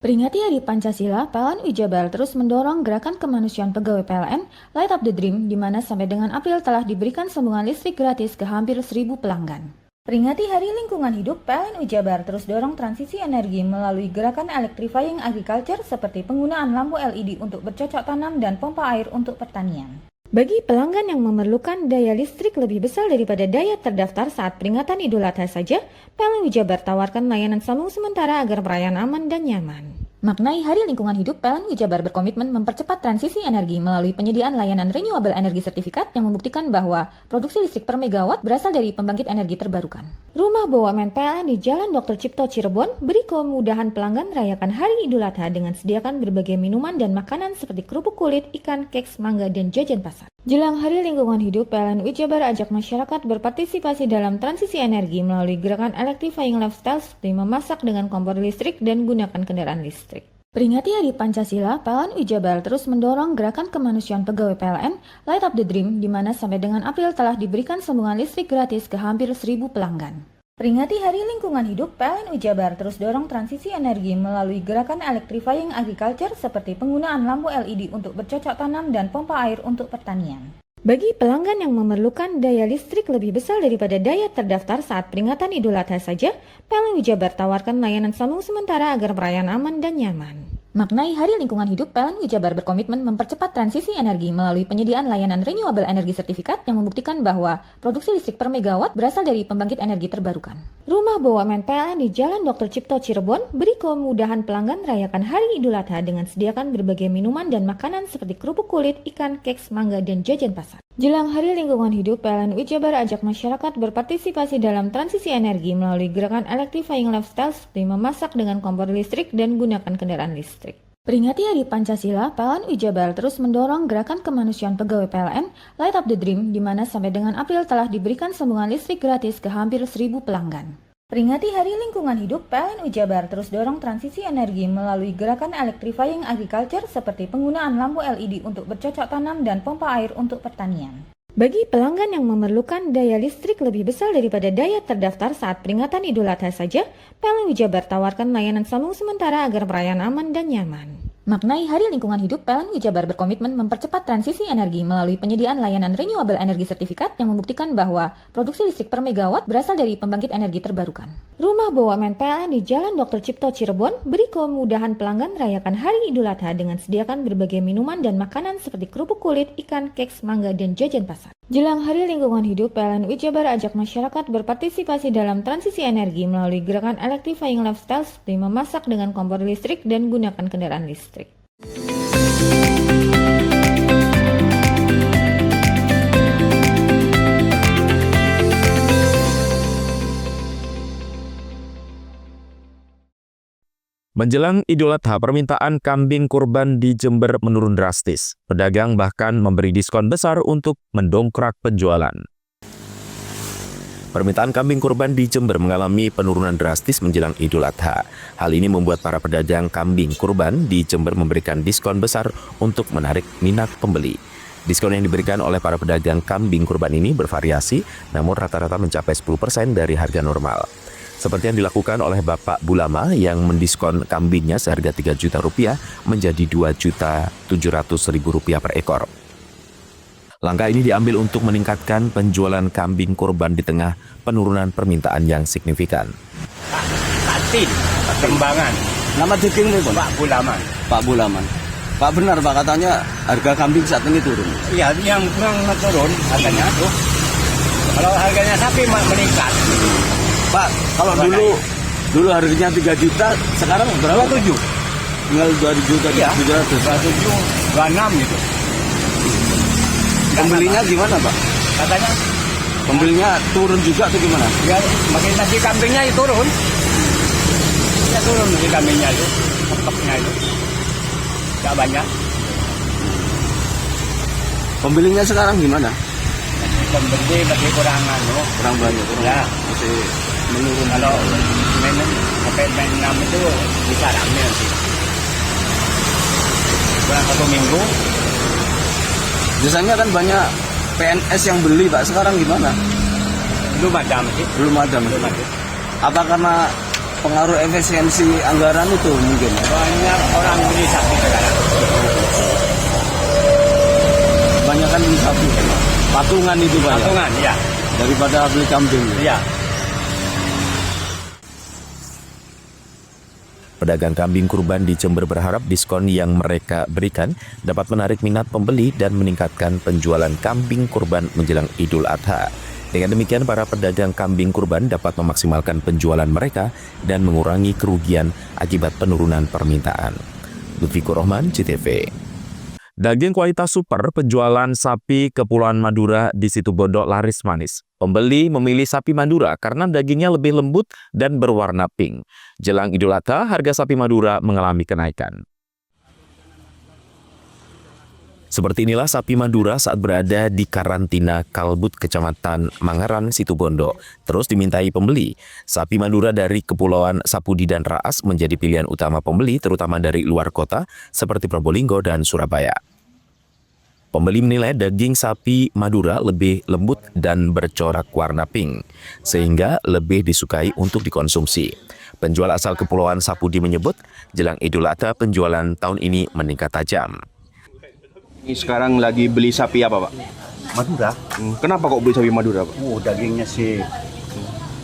Peringati Hari Pancasila, PLN Jabar terus mendorong gerakan kemanusiaan pegawai PLN Light Up the Dream, di mana sampai dengan April telah diberikan sambungan listrik gratis ke hampir 1.000 pelanggan. Peringati Hari Lingkungan Hidup, PLN Jabar terus dorong transisi energi melalui gerakan electrifying agriculture seperti penggunaan lampu LED untuk bercocok tanam dan pompa air untuk pertanian. Bagi pelanggan yang memerlukan daya listrik lebih besar daripada daya terdaftar saat peringatan Idul Adha saja, PLN Jabar tawarkan layanan sambung sementara agar perayaan aman dan nyaman. Maknai Hari Lingkungan Hidup, PLN Jabar berkomitmen mempercepat transisi energi melalui penyediaan layanan renewable energy certificate yang membuktikan bahwa produksi listrik per megawatt berasal dari pembangkit energi terbarukan. Rumah BUMN PLN di Jalan Dr. Cipto Cirebon beri kemudahan pelanggan rayakan Hari Idul Adha dengan sediakan berbagai minuman dan makanan seperti kerupuk kulit, ikan, keks, mangga, dan jajan pasar. Jelang Hari Lingkungan Hidup, PLN Jabar ajak masyarakat berpartisipasi dalam transisi energi melalui gerakan electrifying lifestyle seperti memasak dengan kompor listrik dan gunakan kendaraan listrik. Peringati Hari Pancasila, PLN Jabar terus mendorong gerakan kemanusiaan pegawai PLN Light Up the Dream, di mana sampai dengan April telah diberikan sambungan listrik gratis ke hampir 1.000 pelanggan. Peringati Hari Lingkungan Hidup, PLN Jabar terus dorong transisi energi melalui gerakan electrifying agriculture seperti penggunaan lampu LED untuk bercocok tanam dan pompa air untuk pertanian. Bagi pelanggan yang memerlukan daya listrik lebih besar daripada daya terdaftar saat peringatan Idul Adha saja, PLN Jabar tawarkan layanan sambung sementara agar perayaan aman dan nyaman. Maknai Hari Lingkungan Hidup, PLN Jabar berkomitmen mempercepat transisi energi melalui penyediaan layanan renewable energy sertifikat yang membuktikan bahwa produksi listrik per megawatt berasal dari pembangkit energi terbarukan. Rumah BUMN PLN di Jalan Dr. Cipto Cirebon beri kemudahan pelanggan merayakan Hari Idul Adha dengan sediakan berbagai minuman dan makanan seperti kerupuk kulit, ikan, keks, mangga, dan jajan pasar. Jelang Hari Lingkungan Hidup, PLN Jabar ajak masyarakat berpartisipasi dalam transisi energi melalui gerakan electrifying lifestyle seperti memasak dengan kompor listrik dan gunakan kendaraan listrik. Peringati Hari Pancasila, PLN Jabar terus mendorong gerakan kemanusiaan pegawai PLN Light Up the Dream, di mana sampai dengan April telah diberikan sambungan listrik gratis ke hampir 1.000 pelanggan. Peringati Hari Lingkungan Hidup, PLN Jabar terus dorong transisi energi melalui gerakan electrifying agriculture seperti penggunaan lampu LED untuk bercocok tanam dan pompa air untuk pertanian. Bagi pelanggan yang memerlukan daya listrik lebih besar daripada daya terdaftar saat peringatan Idul Adha saja, PLN Jabar tawarkan layanan sambung sementara agar perayaan aman dan nyaman. Maknai Hari Lingkungan Hidup, PLN Jabar berkomitmen mempercepat transisi energi melalui penyediaan layanan renewable energy sertifikat yang membuktikan bahwa produksi listrik per megawatt berasal dari pembangkit energi terbarukan. Rumah BUMN PLN di Jalan Dr. Cipto Cirebon beri kemudahan pelanggan merayakan Hari Idul Adha dengan sediakan berbagai minuman dan makanan seperti kerupuk kulit, ikan, keks, mangga, dan jajan pasar. Jelang Hari Lingkungan Hidup, PLN Jabar ajak masyarakat berpartisipasi dalam transisi energi melalui gerakan electrifying lifestyle seperti memasak dengan kompor listrik dan gunakan kendaraan listrik. Menjelang Idul Adha, permintaan kambing kurban di Jember menurun drastis. Pedagang bahkan memberi diskon besar untuk mendongkrak penjualan. Permintaan kambing kurban di Jember mengalami penurunan drastis menjelang Idul Adha. Hal ini membuat para pedagang kambing kurban di Jember memberikan diskon besar untuk menarik minat pembeli. Diskon yang diberikan oleh para pedagang kambing kurban ini bervariasi, namun rata-rata mencapai 10% dari harga normal. Seperti yang dilakukan oleh Bapak Bulama yang mendiskon kambingnya seharga Rp3 juta menjadi Rp2.700.000 per ekor. Langkah ini diambil untuk meningkatkan penjualan kambing kurban di tengah penurunan permintaan yang signifikan. Tatin, Perkembangan. Nama daging itu Pak Bulaman. Pak Bulaman. Pak benar Pak, katanya harga kambing saat ini turun. Iya, yang kurang turun harganya tuh. Kalau harganya sapi meningkat. Pak, kalau dulu harganya 3 juta, sekarang berapa? 27. Tinggal 2.700.000. Iya, 27, 26 gitu. Pembelinya gimana Pak? Katanya pembelinya turun juga atau gimana? Ya, makin nasi kambingnya itu turun. Ya turun nasi kambingnya itu, stoknya itu. Gak banyak. Pembelinya sekarang gimana? Pembeli masih kurang banyak, ya. Masih menurun. Kalau sampai 6 itu bisa rame nanti. Kurang 1 minggu. Biasanya kan banyak PNS yang beli Pak, sekarang gimana? Belum ada masih. Belum ada. Apa karena pengaruh efisiensi anggaran itu mungkin? Banyak orang beli sapi sekarang. Banyak kan beli sapi. Patungan itu Pak. Patungan, ya. Daripada beli kambing. Iya. Pedagang kambing kurban di Jember berharap diskon yang mereka berikan dapat menarik minat pembeli dan meningkatkan penjualan kambing kurban menjelang Idul Adha. Dengan demikian, para pedagang kambing kurban dapat memaksimalkan penjualan mereka dan mengurangi kerugian akibat penurunan permintaan. Lutfikur Rohman, CTV. Daging kualitas super, penjualan sapi Kepulauan Madura di Situbondo laris manis. Pembeli memilih sapi Madura karena dagingnya lebih lembut dan berwarna pink. Jelang Idul Adha, harga sapi Madura mengalami kenaikan. Seperti inilah sapi Madura saat berada di karantina Kalbut, Kecamatan Mangaran, Situbondo. Terus dimintai pembeli. Sapi Madura dari Kepulauan Sapudi dan Raas menjadi pilihan utama pembeli, terutama dari luar kota seperti Probolinggo dan Surabaya. Pembeli menilai daging sapi Madura lebih lembut dan bercorak warna pink, sehingga lebih disukai untuk dikonsumsi. Penjual asal Kepulauan Sapudi menyebut, jelang Idul Adha penjualan tahun ini meningkat tajam. Ini sekarang lagi beli sapi apa, Pak? Madura. Kenapa kok beli sapi Madura, Pak? Dagingnya sih.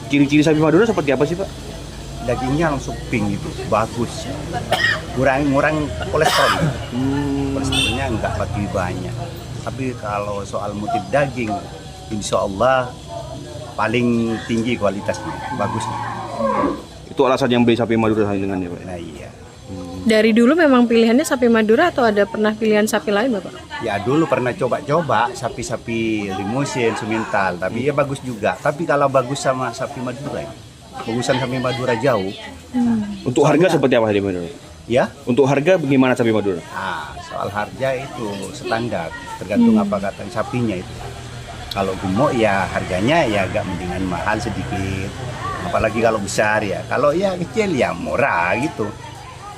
Ciri-ciri sapi Madura seperti apa sih, Pak? Dagingnya langsung pink itu, bagus. Kurang kolesterol. Kolesterolnya enggak lagi banyak. Tapi kalau soal motif daging, insya Allah paling tinggi kualitasnya, bagus. Itu alasan yang beli sapi Madura dengan ya, Pak? Nah iya. Dari dulu memang pilihannya sapi Madura atau ada pernah pilihan sapi lain, Bapak? Ya dulu pernah coba-coba sapi-sapi limusin, semintal, tapi ya bagus juga. Tapi kalau bagus sama sapi Madura, bagusan sapi Madura jauh. Untuk harga seperti apa sapi Madura? Ya? Untuk harga bagaimana sapi Madura? Soal harga itu standar, tergantung apa kata sapinya itu. Kalau gemuk ya harganya ya agak mendingan mahal sedikit. Apalagi kalau besar ya. Kalau ya kecil ya murah gitu.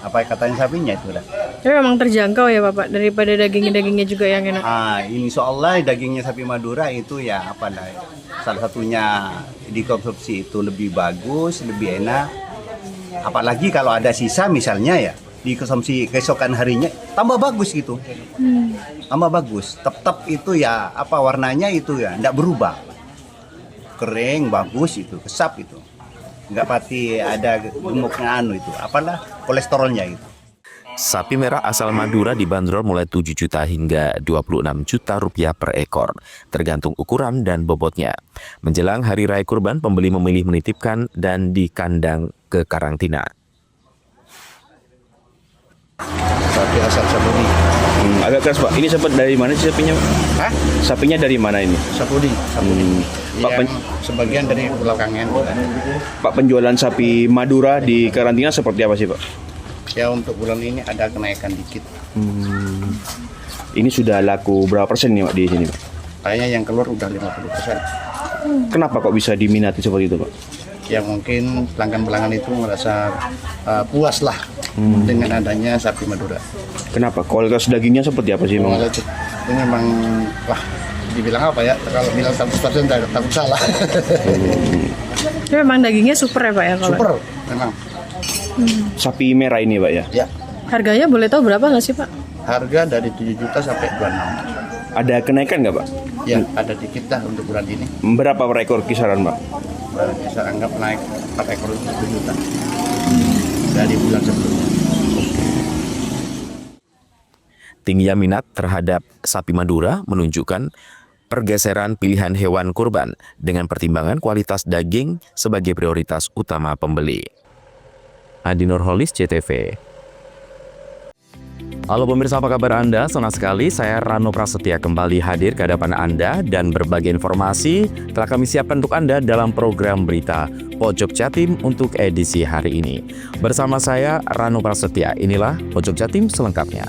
Apa katanya sapinya itu dah. Tapi memang terjangkau ya Bapak, daripada dagingnya juga yang enak. Insya Allah dagingnya sapi Madura itu ya apa lah, salah satunya dikonsumsi itu lebih bagus, lebih enak. Apalagi kalau ada sisa misalnya ya, dikonsumsi keesokan harinya tambah bagus gitu. Tambah bagus. Tetap itu ya apa warnanya itu ya enggak berubah. Kering, bagus itu, kesap itu. Enggak pasti ada gemuknya itu, apalah kolesterolnya itu. Sapi merah asal Madura dibanderol mulai 7 juta hingga 26 juta rupiah per ekor, tergantung ukuran dan bobotnya. Menjelang Hari Raya Kurban, pembeli memilih menitipkan dan di kandang ke karantina. Sapi asal Sapudi. Agak keras, Pak. Ini sempat dari mana sih sapinya? Hah? Sapinya dari mana ini? Sapudi. Pak, sebagian dari Pulau Kangen. Pak, penjualan sapi Madura di karantina seperti apa sih, Pak? Ya untuk bulan ini ada kenaikan dikit. Ini sudah laku berapa persen nih, Pak, di sini, Pak? Kayaknya yang keluar udah 50%. Kenapa kok bisa diminati seperti itu, Pak? Ya mungkin pelanggan-pelanggan itu merasa puas lah dengan adanya sapi Madura. Kenapa? Kualitas dagingnya seperti apa sih, Bang? Itu memang dibilang apa ya? Kalau bilang 100% takut salah. Itu memang dagingnya super ya Pak ya? Super, memang. Sapi merah ini, Pak ya? Ya. Harganya boleh tahu berapa nggak sih Pak? Harga dari 7 juta sampai 26. Ada kenaikan nggak, Pak? Ya, ada dikit lah untuk bulan ini. Berapa per ekor kisaran, Pak? Bisa anggap naik 4 ekor 1 juta dari bulan sebelumnya. Tingginya minat terhadap sapi Madura menunjukkan pergeseran pilihan hewan kurban dengan pertimbangan kualitas daging sebagai prioritas utama pembeli. Adi Nurholis, CTV. Halo pemirsa, apa kabar Anda? Senang sekali saya Rano Prasetya kembali hadir ke hadapan Anda dan berbagai informasi telah kami siapkan untuk Anda dalam program berita Pojok Jatim untuk edisi hari ini. Bersama saya Rano Prasetya, inilah Pojok Jatim selengkapnya.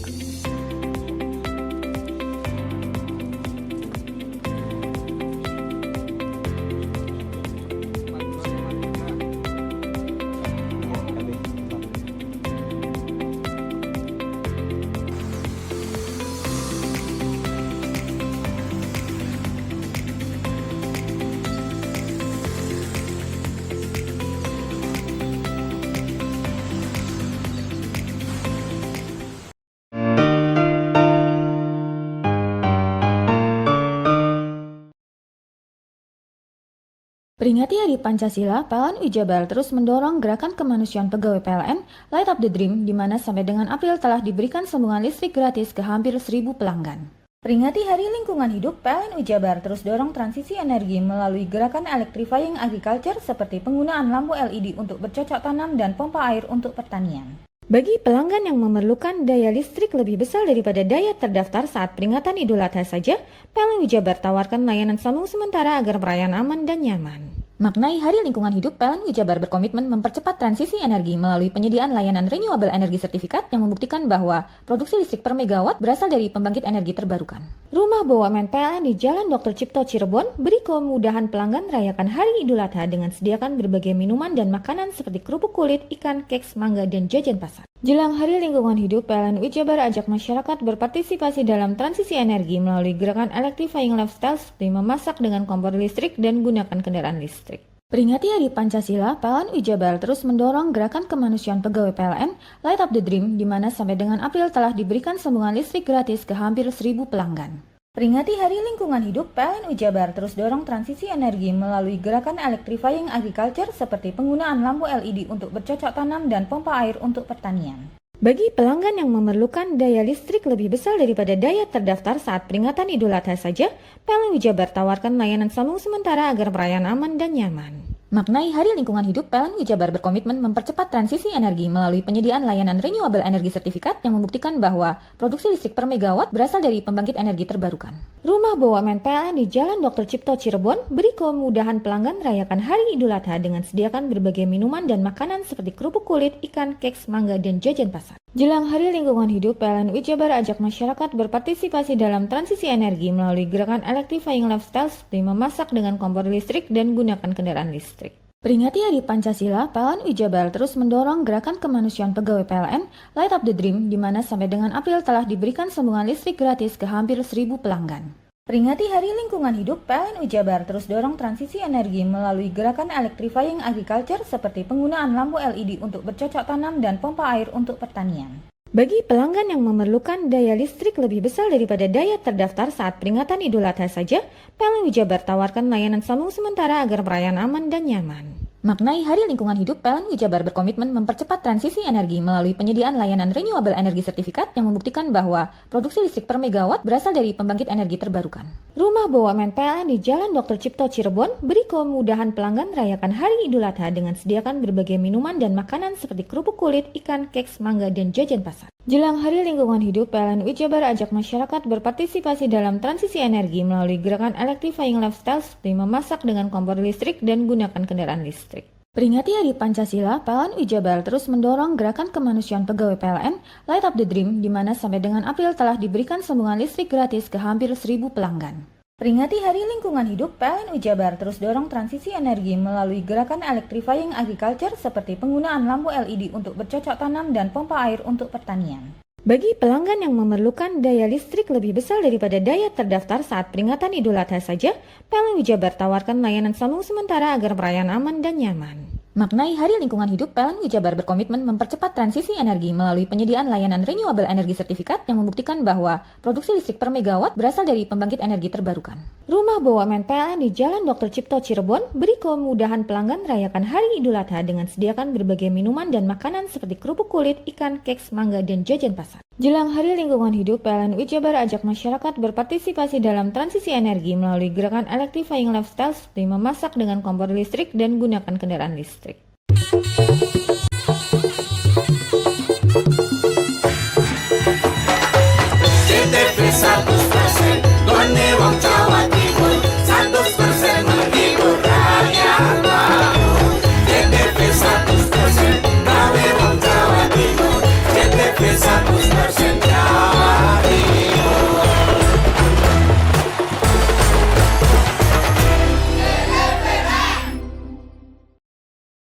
Peringati Hari Pancasila, PLN Jabar terus mendorong gerakan kemanusiaan pegawai PLN Light Up the Dream, di mana sampai dengan April telah diberikan sambungan listrik gratis ke hampir 1.000 pelanggan. Peringati Hari Lingkungan Hidup, PLN Jabar terus dorong transisi energi melalui gerakan electrifying agriculture seperti penggunaan lampu LED untuk bercocok tanam dan pompa air untuk pertanian. Bagi pelanggan yang memerlukan daya listrik lebih besar daripada daya terdaftar saat peringatan Idul Adha saja, PLN Jabar tawarkan layanan sambung sementara agar perayaan aman dan nyaman. Maknai Hari Lingkungan Hidup, PLN Jabar berkomitmen mempercepat transisi energi melalui penyediaan layanan renewable energy sertifikat yang membuktikan bahwa produksi listrik per megawatt berasal dari pembangkit energi terbarukan. Rumah BUMN PLN di Jalan Dr. Cipto Cirebon beri kemudahan pelanggan merayakan Hari Idul Adha dengan sediakan berbagai minuman dan makanan seperti kerupuk kulit, ikan, keks, mangga, dan jajan pasar. Jelang Hari Lingkungan Hidup, PLN Jabar ajak masyarakat berpartisipasi dalam transisi energi melalui gerakan electrifying lifestyle seperti memasak dengan kompor listrik dan gunakan kendaraan listrik. Peringati Hari Pancasila, PLN Jabar terus mendorong gerakan kemanusiaan pegawai PLN Light Up the Dream, di mana sampai dengan April telah diberikan sambungan listrik gratis ke hampir 1.000 pelanggan. Peringati Hari Lingkungan Hidup, PLN Jabar terus dorong transisi energi melalui gerakan electrifying agriculture seperti penggunaan lampu LED untuk bercocok tanam dan pompa air untuk pertanian. Bagi pelanggan yang memerlukan daya listrik lebih besar daripada daya terdaftar saat peringatan Idul Adha saja, PLN Jabar tawarkan layanan sambung sementara agar perayaan aman dan nyaman. Maknai Hari Lingkungan Hidup, PLN Jabar berkomitmen mempercepat transisi energi melalui penyediaan layanan renewable energy sertifikat yang membuktikan bahwa produksi listrik per megawatt berasal dari pembangkit energi terbarukan. Rumah BUMN PLN di Jalan Dr. Cipto Cirebon beri kemudahan pelanggan merayakan Hari Idul Adha dengan sediakan berbagai minuman dan makanan seperti kerupuk kulit, ikan, keks, mangga, dan jajan pasar. Jelang Hari Lingkungan Hidup, PLN Jabar ajak masyarakat berpartisipasi dalam transisi energi melalui gerakan electrifying lifestyle seperti memasak dengan kompor listrik dan gunakan kendaraan listrik. Peringati Hari Pancasila, PLN Jabar terus mendorong gerakan kemanusiaan pegawai PLN Light Up the Dream, di mana sampai dengan April telah diberikan sambungan listrik gratis ke hampir 1.000 pelanggan. Peringati Hari Lingkungan Hidup, PLN Jabar terus dorong transisi energi melalui gerakan electrifying agriculture seperti penggunaan lampu LED untuk bercocok tanam dan pompa air untuk pertanian. Bagi pelanggan yang memerlukan daya listrik lebih besar daripada daya terdaftar saat peringatan Idul Adha saja, PLN Jabar tawarkan layanan sambung sementara agar perayaan aman dan nyaman. Maknai Hari Lingkungan Hidup, PLN Jabar berkomitmen mempercepat transisi energi melalui penyediaan layanan renewable energy sertifikat yang membuktikan bahwa produksi listrik per megawatt berasal dari pembangkit energi terbarukan. Rumah BUMN PLN di Jalan Dr. Cipto Cirebon beri kemudahan pelanggan merayakan Hari Idul Adha dengan sediakan berbagai minuman dan makanan seperti kerupuk kulit, ikan, keks, mangga, dan jajan pasar. Jelang Hari Lingkungan Hidup, PLN Jabar ajak masyarakat berpartisipasi dalam transisi energi melalui gerakan electrifying lifestyle seperti memasak dengan kompor listrik dan gunakan kendaraan listrik. Peringati Hari Pancasila, PLN Jabar terus mendorong gerakan kemanusiaan pegawai PLN Light Up the Dream, di mana sampai dengan April telah diberikan sambungan listrik gratis ke hampir 1.000 pelanggan. Peringati Hari Lingkungan Hidup, PLN Jabar terus dorong transisi energi melalui gerakan electrifying agriculture seperti penggunaan lampu LED untuk bercocok tanam dan pompa air untuk pertanian. Bagi pelanggan yang memerlukan daya listrik lebih besar daripada daya terdaftar saat peringatan Idul Adha saja, PLN Jabar tawarkan layanan sambung sementara agar perayaan aman dan nyaman. Maknai Hari Lingkungan Hidup, PLN Jabar berkomitmen mempercepat transisi energi melalui penyediaan layanan renewable energy sertifikat yang membuktikan bahwa produksi listrik per megawatt berasal dari pembangkit energi terbarukan. Rumah BUMN PLN di Jalan Dr. Cipto Cirebon beri kemudahan pelanggan merayakan Hari Idul Adha dengan sediakan berbagai minuman dan makanan seperti kerupuk kulit, ikan, keks, mangga, dan jajan pasar. Jelang Hari Lingkungan Hidup, PLN Jabar ajak masyarakat berpartisipasi dalam transisi energi melalui gerakan electrifying lifestyle seperti memasak dengan kompor listrik dan gunakan kendaraan listrik. CTP 100% Gone wong Jawa Timur 100% menghibur rakyat makmur. CTP 100% gawe wong Jawa Timur. CTP 100% Jawa Timur.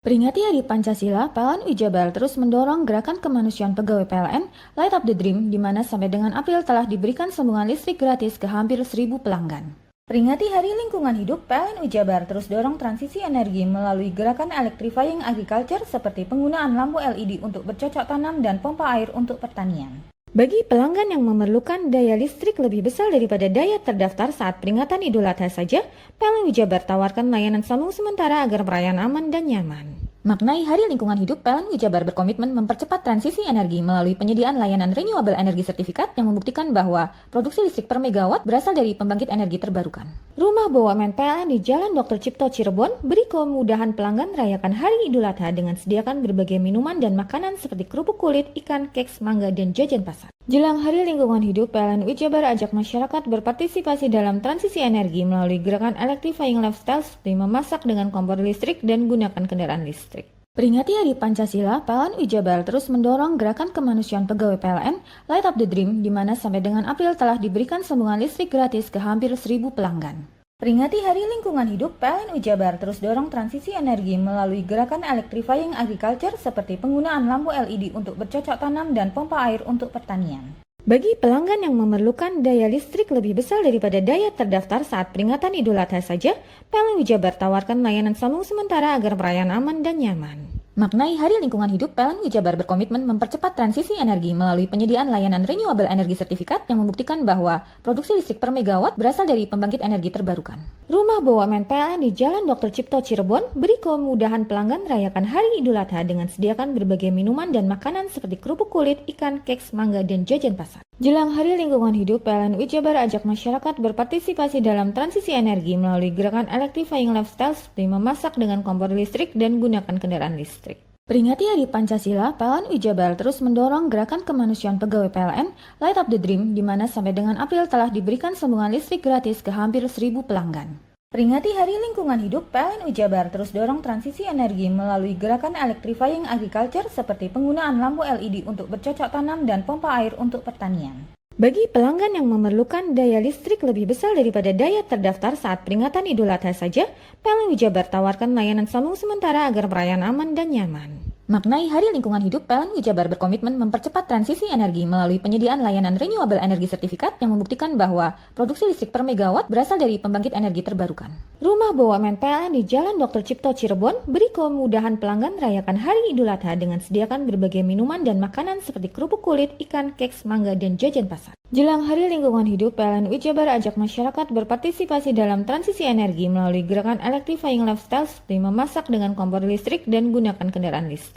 Peringati Hari Pancasila, PLN Jabar terus mendorong gerakan kemanusiaan pegawai PLN Light Up the Dream, di mana sampai dengan April telah diberikan sambungan listrik gratis ke hampir 1.000 pelanggan. Peringati Hari Lingkungan Hidup, PLN Jabar terus dorong transisi energi melalui gerakan electrifying agriculture seperti penggunaan lampu LED untuk bercocok tanam dan pompa air untuk pertanian. Bagi pelanggan yang memerlukan daya listrik lebih besar daripada daya terdaftar saat peringatan Idul Adha saja, PLN Jabar tawarkan layanan sambung sementara agar perayaan aman dan nyaman. Maknai Hari Lingkungan Hidup, PLN Jabar berkomitmen mempercepat transisi energi melalui penyediaan layanan renewable energy sertifikat yang membuktikan bahwa produksi listrik per megawatt berasal dari pembangkit energi terbarukan. Rumah BUMN PLN di Jalan Dr. Cipto Cirebon beri kemudahan pelanggan merayakan Hari Idul Adha dengan sediakan berbagai minuman dan makanan seperti kerupuk kulit, ikan, keks, mangga, dan jajan pasar. Jelang Hari Lingkungan Hidup, PLN Jabar ajak masyarakat berpartisipasi dalam transisi energi melalui gerakan Electrifying Lifestyle seperti memasak dengan kompor listrik dan gunakan kendaraan listrik. Peringati Hari Pancasila, PLN Jabar terus mendorong gerakan kemanusiaan pegawai PLN Light Up the Dream, di mana sampai dengan April telah diberikan sambungan listrik gratis ke hampir 1.000 pelanggan. Peringati Hari Lingkungan Hidup, PLN Jabar terus dorong transisi energi melalui gerakan Electrifying Agriculture seperti penggunaan lampu LED untuk bercocok tanam dan pompa air untuk pertanian. Bagi pelanggan yang memerlukan daya listrik lebih besar daripada daya terdaftar saat peringatan Idul Adha saja, PLN Jabar tawarkan layanan sambung sementara agar perayaan aman dan nyaman. Maknai Hari Lingkungan Hidup, PLN Jabar berkomitmen mempercepat transisi energi melalui penyediaan layanan renewable energy sertifikat yang membuktikan bahwa produksi listrik per megawatt berasal dari pembangkit energi terbarukan. Rumah BUMN PLN di Jalan Dr. Cipto Cirebon beri kemudahan pelanggan merayakan Hari Idul Adha dengan sediakan berbagai minuman dan makanan seperti kerupuk kulit, ikan, keks, mangga, dan jajan pasar. Jelang Hari Lingkungan Hidup, PLN Jabar ajak masyarakat berpartisipasi dalam transisi energi melalui gerakan Electrifying Lifestyle seperti memasak dengan kompor listrik dan gunakan kendaraan listrik. Peringati Hari Pancasila, PLN Jabar terus mendorong gerakan kemanusiaan pegawai PLN Light Up the Dream, di mana sampai dengan April telah diberikan sambungan listrik gratis ke hampir 1.000 pelanggan. Peringati Hari Lingkungan Hidup, PLN Jabar terus dorong transisi energi melalui gerakan Electrifying Agriculture seperti penggunaan lampu LED untuk bercocok tanam dan pompa air untuk pertanian. Bagi pelanggan yang memerlukan daya listrik lebih besar daripada daya terdaftar saat peringatan Idul Adha saja, PLN Jabar tawarkan layanan sambung sementara agar perayaan aman dan nyaman. Maknai Hari Lingkungan Hidup, PLN Jabar berkomitmen mempercepat transisi energi melalui penyediaan layanan renewable energy sertifikat yang membuktikan bahwa produksi listrik per megawatt berasal dari pembangkit energi terbarukan. Rumah BUMN PLN di Jalan Dr. Cipto Cirebon beri kemudahan pelanggan merayakan Hari Idul Adha dengan sediakan berbagai minuman dan makanan seperti kerupuk kulit, ikan, keks, mangga, dan jajan pasar. Jelang Hari Lingkungan Hidup, PLN Jabar ajak masyarakat berpartisipasi dalam transisi energi melalui gerakan Electrifying Lifestyle seperti memasak dengan kompor listrik dan gunakan kendaraan listrik.